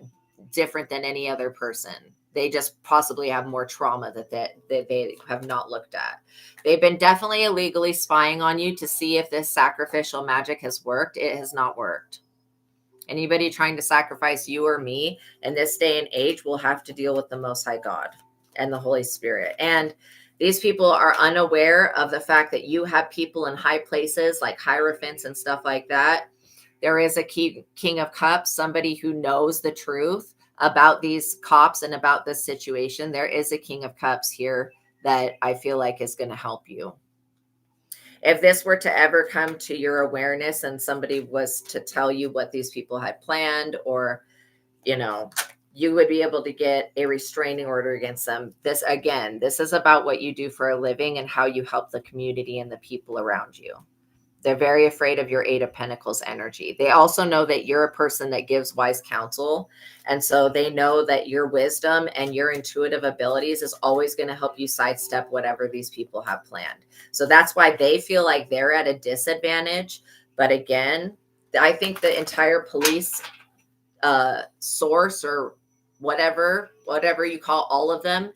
different than any other person. They just possibly have more trauma that they have not looked at. They've been definitely illegally spying on you to see if this sacrificial magic has worked. It has not worked. Anybody trying to sacrifice you or me in this day and age will have to deal with the Most High God and the Holy Spirit. And these people are unaware of the fact that you have people in high places like hierophants and stuff like that. There is a King of Cups, somebody who knows the truth about these cops and about this situation. There is a King of Cups here that I feel like is going to help you. If this were to ever come to your awareness and somebody was to tell you what these people had planned, or, you would be able to get a restraining order against them. This is about what you do for a living and how you help the community and the people around you. They're very afraid of your Eight of Pentacles energy. They also know that you're a person that gives wise counsel. And so they know that your wisdom and your intuitive abilities is always going to help you sidestep whatever these people have planned. So that's why they feel like they're at a disadvantage. But again, I think the entire police source, or whatever you call all of them,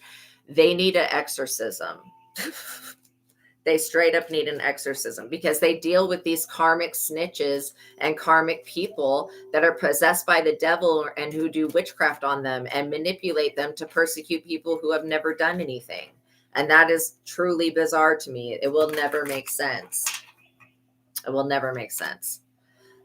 they need an exorcism. They straight up need an exorcism, because they deal with these karmic snitches and karmic people that are possessed by the devil and who do witchcraft on them and manipulate them to persecute people who have never done anything. And that is truly bizarre to me. It will never make sense. It will never make sense.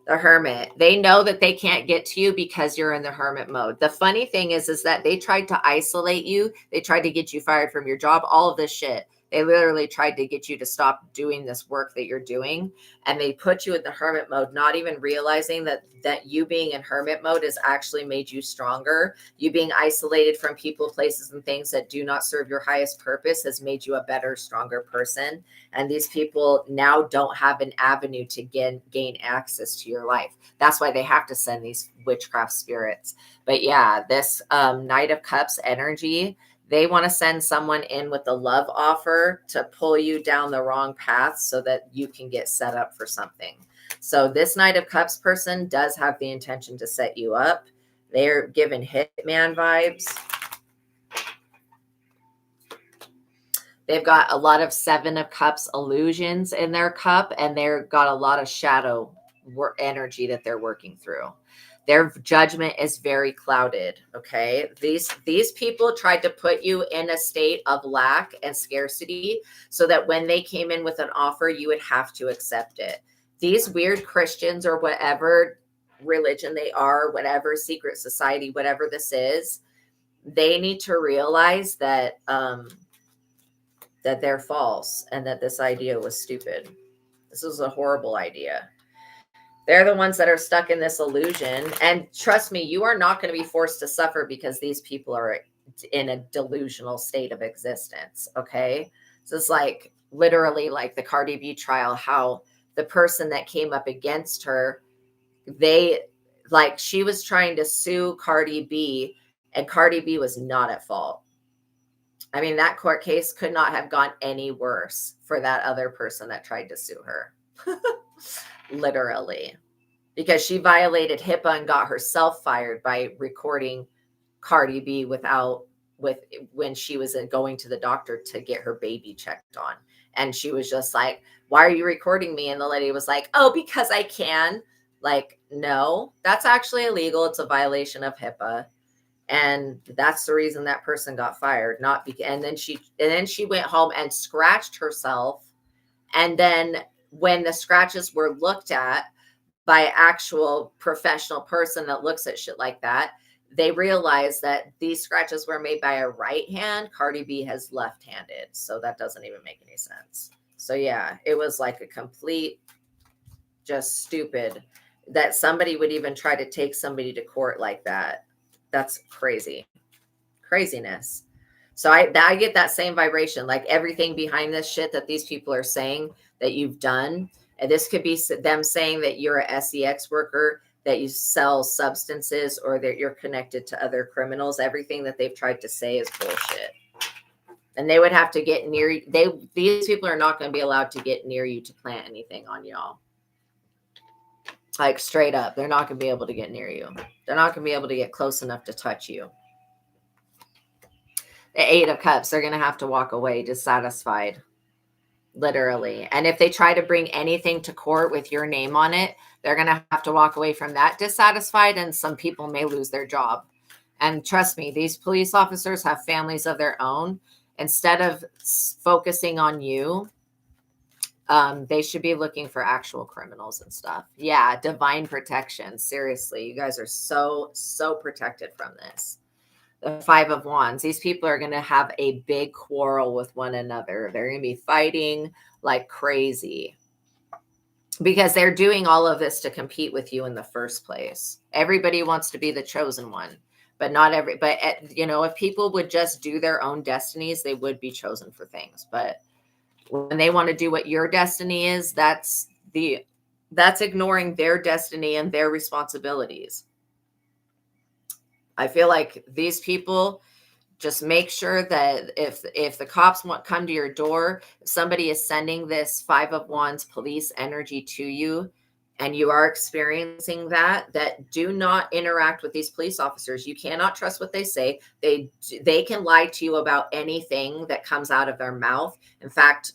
The Hermit. They know that they can't get to you because you're in the hermit mode. The funny thing is that they tried to isolate you. They tried to get you fired from your job, all of this shit. They literally tried to get you to stop doing this work that you're doing. And they put you in the hermit mode, not even realizing that you being in hermit mode has actually made you stronger. You being isolated from people, places, and things that do not serve your highest purpose has made you a better, stronger person. And these people now don't have an avenue to gain access to your life. That's why they have to send these witchcraft spirits. But yeah, this Knight of Cups energy, they want to send someone in with a love offer to pull you down the wrong path so that you can get set up for something. So this Knight of Cups person does have the intention to set you up. They're given hitman vibes. They've got a lot of Seven of Cups illusions in their cup, and they've got a lot of shadow energy that they're working through. Their judgment is very clouded. Okay. These people tried to put you in a state of lack and scarcity so that when they came in with an offer, you would have to accept it. These weird Christians or whatever religion they are, whatever secret society, whatever this is, they need to realize that that they're false and that this idea was stupid. This was a horrible idea. They're the ones that are stuck in this illusion. And trust me, you are not going to be forced to suffer because these people are in a delusional state of existence. Okay. So it's like literally like the Cardi B trial, how the person that came up against her, she was trying to sue Cardi B and Cardi B was not at fault. I mean, that court case could not have gone any worse for that other person that tried to sue her. Literally. Because she violated HIPAA and got herself fired by recording Cardi B when she was going to the doctor to get her baby checked on. And she was just like, why are you recording me? And the lady was like, oh, because I can. Like, no, that's actually illegal. It's a violation of HIPAA. And that's the reason that person got fired. And then she went home and scratched herself. And then when the scratches were looked at by an actual professional person that looks at shit like that, they realized that these scratches were made by a right hand. Cardi B has left-handed. So that doesn't even make any sense. So yeah, it was like a complete, just stupid that somebody would even try to take somebody to court like that. That's craziness. So I get that same vibration, like everything behind this shit that these people are saying that you've done. And this could be them saying that you're a SEX worker, that you sell substances, or that you're connected to other criminals. Everything that they've tried to say is bullshit. And they would have to get near you. These people are not going to be allowed to get near you to plant anything on y'all. Like straight up, they're not going to be able to get near you. They're not going to be able to get close enough to touch you. The Eight of Cups, they're going to have to walk away dissatisfied, literally. And if they try to bring anything to court with your name on it, they're going to have to walk away from that dissatisfied, and some people may lose their job. And trust me, these police officers have families of their own. Instead of focusing on you, they should be looking for actual criminals and stuff. Yeah, divine protection. Seriously, you guys are so protected from this. The Five of Wands. These people are going to have a big quarrel with one another. They're going to be fighting like crazy because they're doing all of this to compete with you in the first place. Everybody wants to be the chosen one, but not every. But if people would just do their own destinies, they would be chosen for things. But when they want to do what your destiny is, that's ignoring their destiny and their responsibilities. I feel like these people, just make sure that if the cops come to your door, if somebody is sending this Five of Wands police energy to you, and you are experiencing that do not interact with these police officers. You cannot trust what they say. They can lie to you about anything that comes out of their mouth. In fact,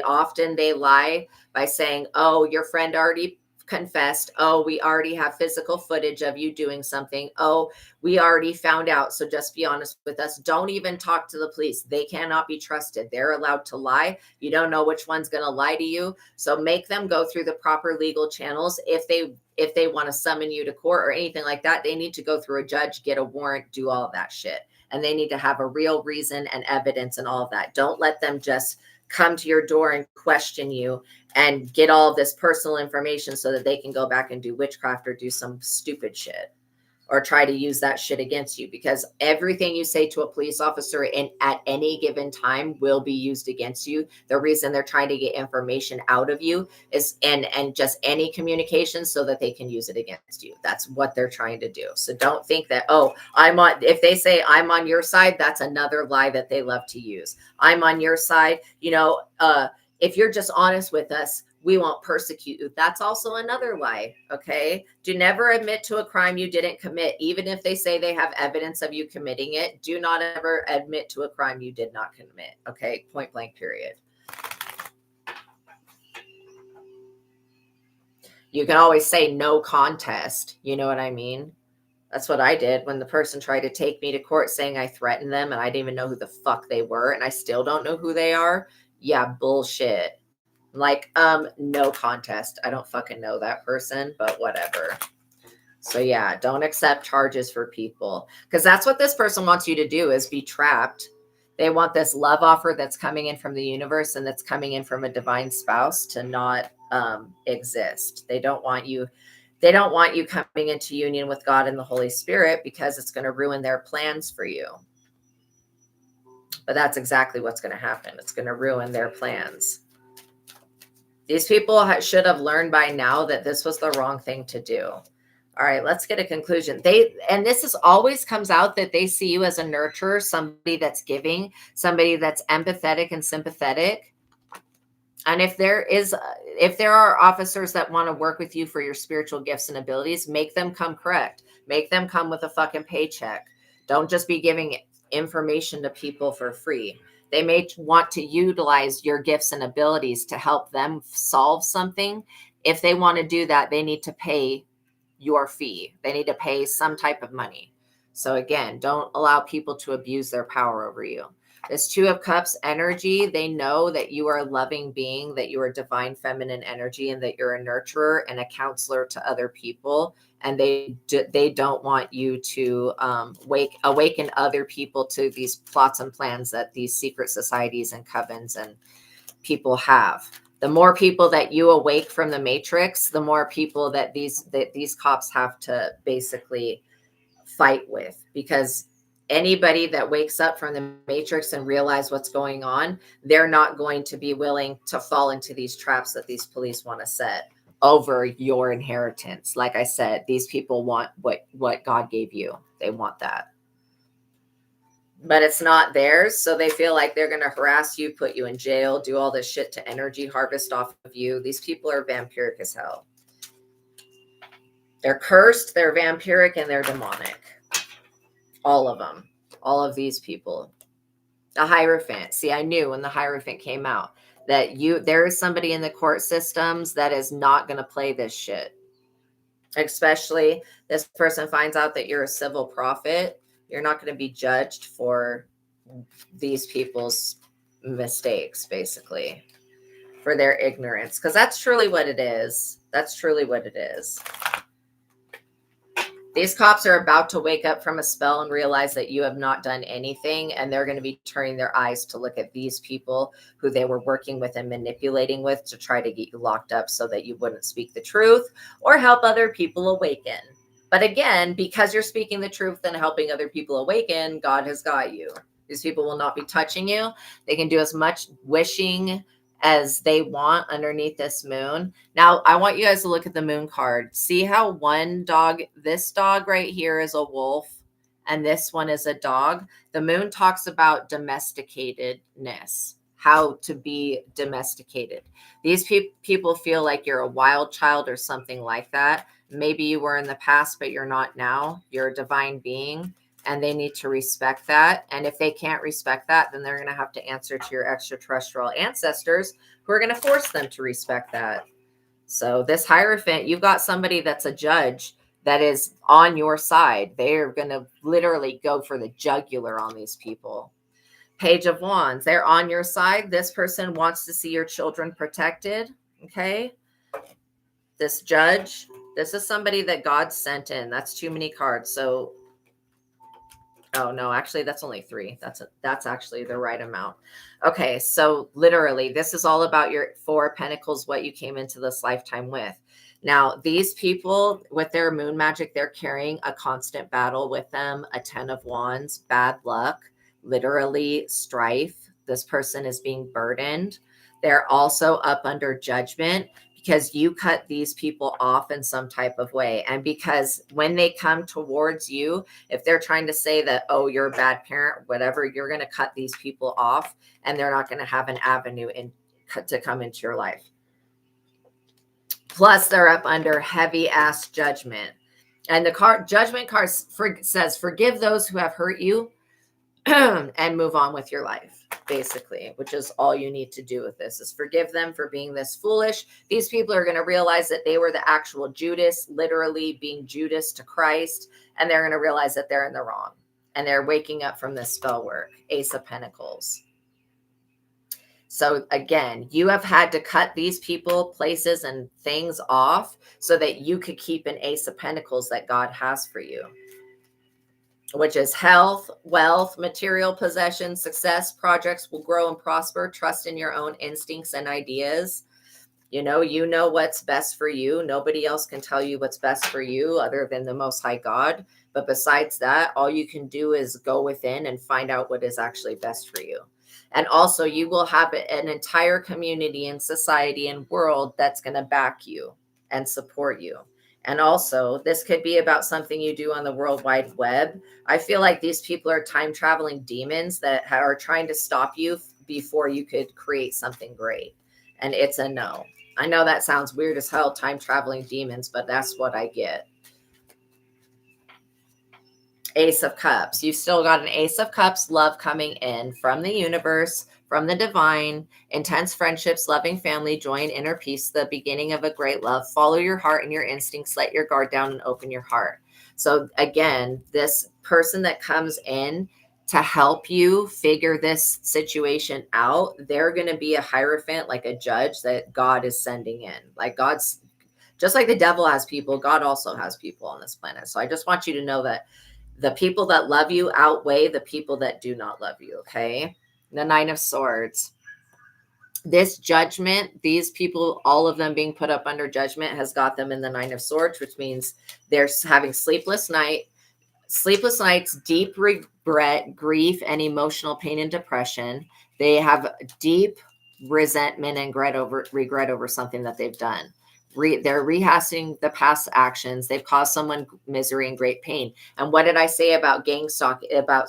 often they lie by saying, oh, your friend already confessed. Oh, we already have physical footage of you doing something. Oh, we already found out. So just be honest with us. Don't even talk to the police. They cannot be trusted. They're allowed to lie. You don't know which one's going to lie to you. So make them go through the proper legal channels. If they want to summon you to court or anything like that, they need to go through a judge, get a warrant, do all of that shit. And they need to have a real reason and evidence and all of that. Don't let them just come to your door and question you and get all of this personal information so that they can go back and do witchcraft or do some stupid shit or try to use that shit against you, because everything you say to a police officer at any given time will be used against you. The reason they're trying to get information out of you is and just any communication so that they can use it against you. That's what they're trying to do. So don't think that, if they say I'm on your side, that's another lie that they love to use. I'm on your side. If you're just honest with us, we won't persecute you. That's also another lie. Okay. Do never admit to a crime you didn't commit. Even if they say they have evidence of you committing it, do not ever admit to a crime you did not commit. Okay. Point blank, period. You can always say no contest. You know what I mean? That's what I did when the person tried to take me to court saying I threatened them and I didn't even know who the fuck they were and I still don't know who they are. Yeah, bullshit. Like, no contest. I don't fucking know that person, but whatever. So yeah, don't accept charges for people because that's what this person wants you to do is be trapped. They want this love offer that's coming in from the universe and that's coming in from a divine spouse to not exist. They don't want you coming into union with God and the Holy Spirit because it's going to ruin their plans for you. But that's exactly what's going to happen. It's going to ruin their plans. These people should have learned by now that this was the wrong thing to do. All right, let's get a conclusion. And this is always comes out that they see you as a nurturer, somebody that's giving, somebody that's empathetic and sympathetic. And if there are officers that want to work with you for your spiritual gifts and abilities, make them come correct. Make them come with a fucking paycheck. Don't just be giving information to people for free. They may want to utilize your gifts and abilities to help them solve something. If they want to do that, they need to pay your fee. They need to pay some type of money. So again, don't allow people to abuse their power over you. This Two of Cups energy, they know that you are a loving being, that you are divine feminine energy, and that you're a nurturer and a counselor to other people. And they don't want you to awaken other people to these plots and plans that these secret societies and covens and people have. The more people that you awake from the matrix, the more people that these cops have to basically fight with, because anybody that wakes up from the matrix and realize what's going on, they're not going to be willing to fall into these traps that these police want to set over your inheritance. Like I said, these people want what God gave you. They want that. But it's not theirs. So they feel like they're going to harass you, put you in jail, do all this shit to energy harvest off of you. These people are vampiric as hell. They're cursed, they're vampiric, and they're demonic. All of them. All of these people. The Hierophant. See, I knew when the Hierophant came out that there is somebody in the court systems that is not going to play this shit. Especially this person finds out that you're a civil prophet. You're not going to be judged for these people's mistakes, basically, for their ignorance. Because that's truly what it is. That's truly what it is. These cops are about to wake up from a spell and realize that you have not done anything. And they're going to be turning their eyes to look at these people who they were working with and manipulating with to try to get you locked up so that you wouldn't speak the truth or help other people awaken. But again, because you're speaking the truth and helping other people awaken, God has got you. These people will not be touching you. They can do as much wishing as they want underneath this moon. Now, I want you guys to look at the moon card. See how this dog right here is a wolf and this one is a dog. The moon talks about domesticatedness, how to be domesticated. These people feel like you're a wild child or something like that. Maybe you were in the past, but you're not now. You're a divine being, and they need to respect that. And if they can't respect that, then they're going to have to answer to your extraterrestrial ancestors who are going to force them to respect that. So this Hierophant, you've got somebody that's a judge that is on your side. They're going to literally go for the jugular on these people. Page of Wands, they're on your side. This person wants to see your children protected. Okay. This judge, this is somebody that God sent in. That's too many cards. So, oh no, actually that's only 3. That's actually the right amount. Okay. So literally this is all about your 4 of Pentacles, what you came into this lifetime with. Now, these people with their moon magic, they're carrying a constant battle with them, a 10 of Wands, bad luck, literally strife. This person is being burdened. They're also up under judgment because you cut these people off in some type of way. And because when they come towards you, if they're trying to say that, oh, you're a bad parent, whatever, you're going to cut these people off and they're not going to have an avenue to come into your life. Plus, they're up under heavy ass judgment. And the judgment card says, forgive those who have hurt you and move on with your life. basically, which is all you need to do with this, is forgive them for being this foolish. These people are going to realize that they were the actual Judas, literally being Judas to Christ, and they're going to realize that they're in the wrong, and they're waking up from this spell work. Ace of Pentacles. So again, you have had to cut these people, places, and things off so that you could keep an Ace of Pentacles that God has for you, which is health, wealth, material possessions, success, projects will grow and prosper, trust in your own instincts and ideas. You know what's best for you. Nobody else can tell you what's best for you other than the Most High God. But besides that, all you can do is go within and find out what is actually best for you. And also, you will have an entire community and society and world that's going to back you and support you. And also, this could be about something you do on the World Wide Web. I feel like these people are time traveling demons that are trying to stop you before you could create something great. And it's a no. I know that sounds weird as hell, time traveling demons, but that's what I get. Ace of Cups. You still got an Ace of Cups, love coming in from the universe, from the divine, intense friendships, loving family, joy and inner peace, the beginning of a great love. Follow your heart and your instincts, let your guard down and open your heart. So again, this person that comes in to help you figure this situation out, they're going to be a hierophant, like a judge that God is sending in. Like God's, just like the devil has people, God also has people on this planet. So I just want you to know that the people that love you outweigh the people that do not love you, okay? The Nine of Swords. This judgment, these people, all of them being put up under judgment, has got them in the Nine of Swords, which means they're having sleepless nights, deep regret, grief, and emotional pain and depression. They have deep resentment and regret over something that they've done. They're rehashing the past actions. They've caused someone misery and great pain. And what did I say about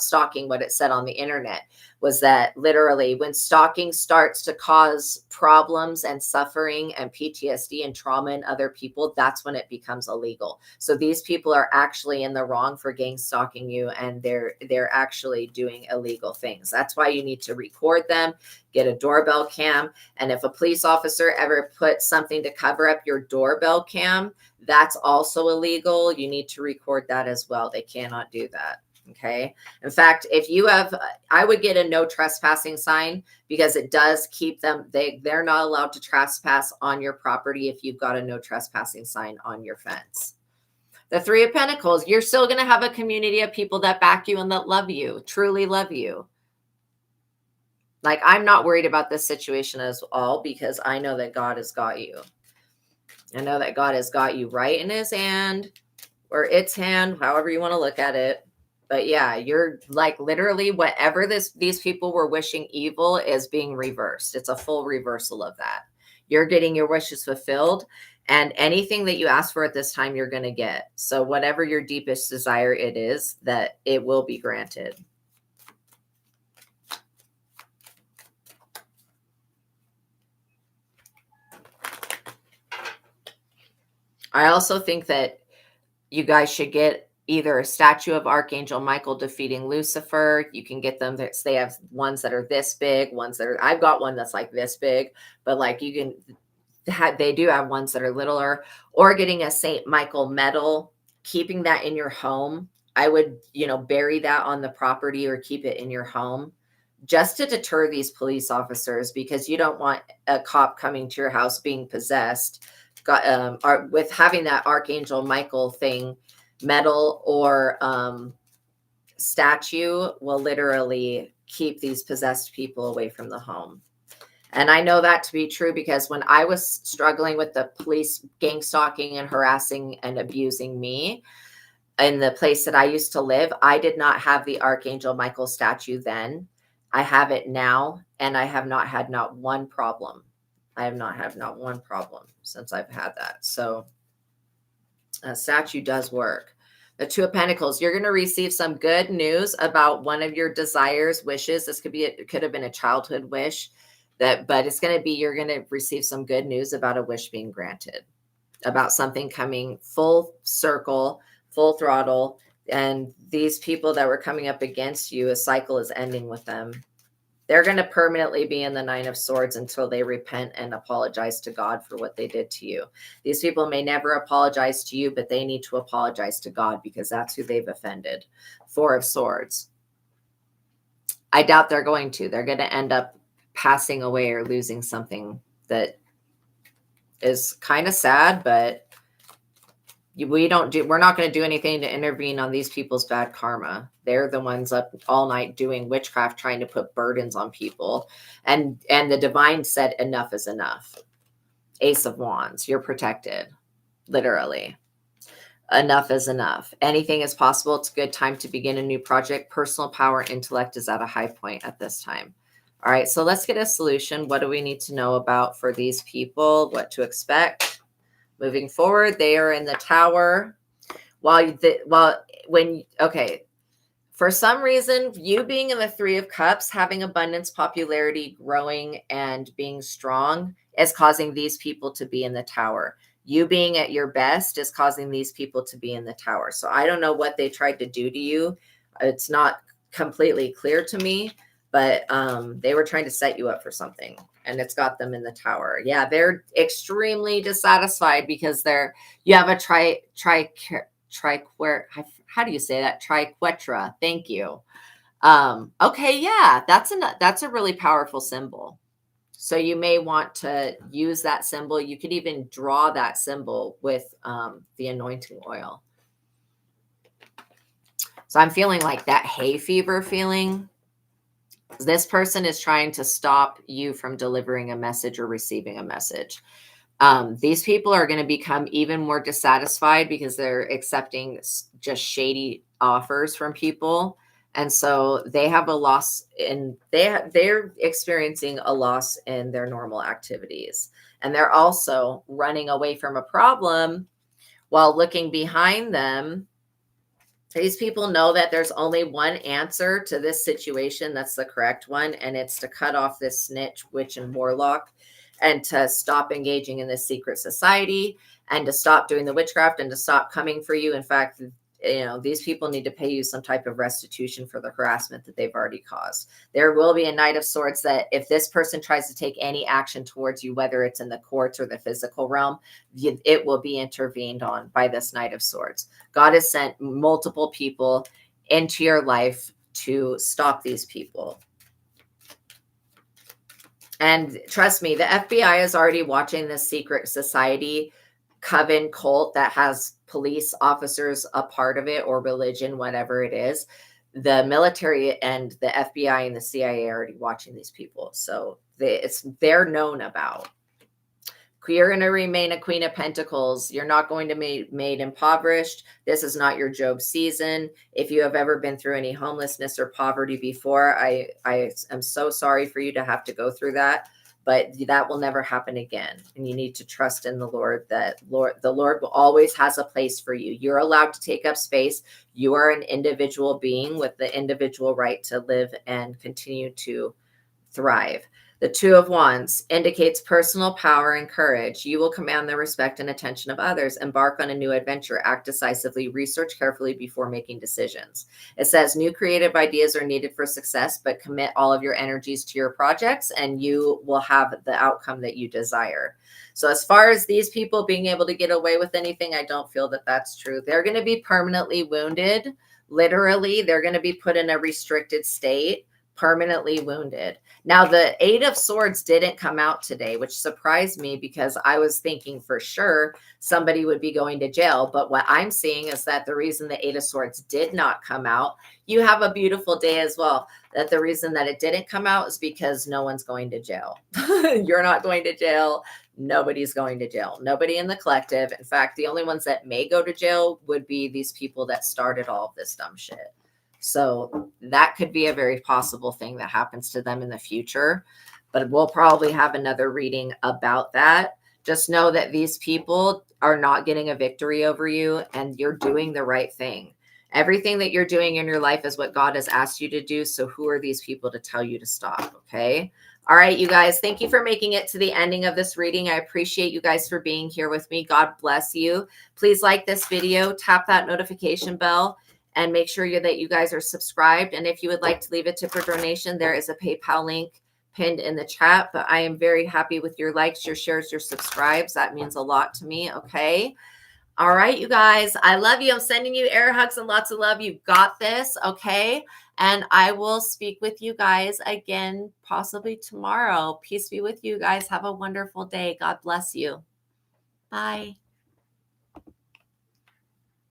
stalking? What it said on the internet was that literally when stalking starts to cause problems and suffering and PTSD and trauma in other people, that's when it becomes illegal. So these people are actually in the wrong for gang stalking you, and they're actually doing illegal things. That's why you need to record them, get a doorbell cam. And if a police officer ever puts something to cover up your doorbell cam, that's also illegal. You need to record that as well. They cannot do that. Okay. In fact, I would get a no trespassing sign, because it does keep them, they're not allowed to trespass on your property if you've got a no trespassing sign on your fence. The Three of Pentacles, you're still going to have a community of people that back you and that love you, truly love you. Like, I'm not worried about this situation at all, because I know that God has got you. I know that God has got you right in his hand, or its hand, however you want to look at it. But yeah, you're like literally whatever these people were wishing evil is being reversed. It's a full reversal of that. You're getting your wishes fulfilled, and anything that you ask for at this time, you're going to get. So whatever your deepest desire it is, that it will be granted. I also think that you guys should get either a statue of Archangel Michael defeating Lucifer. You can get them. They have ones that are this big, ones that are, I've got one that's like this big, but like you can they do have ones that are littler, or getting a Saint Michael medal, keeping that in your home. I would, bury that on the property or keep it in your home, just to deter these police officers, because you don't want a cop coming to your house being possessed. With having that Archangel Michael thing, medal or statue, will literally keep these possessed people away from the home. And I know that to be true, because when I was struggling with the police gang stalking and harassing and abusing me in the place that I used to live, I did not have the Archangel Michael statue then. I have it now, and I have not had not one problem. I have not had not one problem since I've had that. So a statue does work. The Two of Pentacles, you're going to receive some good news about one of your desires, wishes. This could have been a childhood wish, but it's going to be, you're going to receive some good news about a wish being granted, about something coming full circle, full throttle. And these people that were coming up against you, a cycle is ending with them. They're going to permanently be in the Nine of Swords until they repent and apologize to God for what they did to you. These people may never apologize to you, but they need to apologize to God because that's who they've offended. Four of Swords. I doubt they're going to. They're going to end up passing away or losing something that is kind of sad, but we're not going to do anything to intervene on these people's bad karma. They're the ones up all night doing witchcraft, trying to put burdens on people. And the divine said, enough is enough. Ace of Wands, you're protected. Literally. Enough is enough. Anything is possible. It's a good time to begin a new project. Personal power, intellect is at a high point at this time. All right, so let's get a solution. What do we need to know about for these people? What to expect? Moving forward, they are in the Tower. For some reason, you being in the Three of Cups, having abundance, popularity, growing, and being strong is causing these people to be in the Tower. You being at your best is causing these people to be in the Tower. So I don't know what they tried to do to you. It's not completely clear to me, but they were trying to set you up for something. And it's got them in the Tower. Yeah, they're extremely dissatisfied because you have a how do you say that? Triquetra. Thank you. Okay, yeah, that's a really powerful symbol. So you may want to use that symbol. You could even draw that symbol with the anointing oil. So I'm feeling like that hay fever feeling. This person is trying to stop you from delivering a message or receiving a message. These people are going to become even more dissatisfied because they're accepting just shady offers from people. And so they have a loss they're experiencing a loss in their normal activities. And they're also running away from a problem while looking behind them. These people know that there's only one answer to this situation. That's the correct one. And it's to cut off this snitch, witch, and warlock, and to stop engaging in this secret society, and to stop doing the witchcraft, and to stop coming for you. In fact, these people need to pay you some type of restitution for the harassment that they've already caused. There will be a Knight of Swords that if this person tries to take any action towards you, whether it's in the courts or the physical realm, it will be intervened on by this Knight of Swords. God has sent multiple people into your life to stop these people. And trust me, the FBI is already watching this secret society coven cult that has police officers a part of it, or religion, whatever it is. The military and the FBI and the CIA are already watching these people. So they're known about. You're going to remain a Queen of Pentacles. You're not going to be made impoverished. This is not your Job season. If you have ever been through any homelessness or poverty before, I am so sorry for you to have to go through that. But that will never happen again. And you need to trust in the Lord, that the Lord always has a place for you. You're allowed to take up space. You are an individual being with the individual right to live and continue to thrive. The Two of Wands indicates personal power and courage. You will command the respect and attention of others. Embark on a new adventure. Act decisively. Research carefully before making decisions. It says new creative ideas are needed for success, but commit all of your energies to your projects and you will have the outcome that you desire. So as far as these people being able to get away with anything, I don't feel that that's true. They're going to be permanently wounded. Literally, they're going to be put in a restricted state. Permanently wounded. Now, the Eight of Swords didn't come out today, which surprised me because I was thinking for sure somebody would be going to jail. But what I'm seeing is that the reason the Eight of Swords did not come out, you have a beautiful day as well, that the reason that it didn't come out is because no one's going to jail. You're not going to jail. Nobody's going to jail. Nobody in the collective. In fact, the only ones that may go to jail would be these people that started all of this dumb shit. So that could be a very possible thing that happens to them in the future, but we'll probably have another reading about that. Just know that these people are not getting a victory over you and you're doing the right thing. Everything that you're doing in your life is what God has asked you to do. So who are these people to tell you to stop? Okay. All right, you guys, thank you for making it to the ending of this reading. I appreciate you guys for being here with me. God bless you. Please like this video, tap that notification bell, And make sure that you guys are subscribed. And if you would like to leave a tip or donation, there is a PayPal link pinned in the chat. But I am very happy with your likes, your shares, your subscribes. That means a lot to me. Okay. All right, you guys. I love you. I'm sending you air hugs and lots of love. You got this. Okay. And I will speak with you guys again, possibly tomorrow. Peace be with you guys. Have a wonderful day. God bless you. Bye.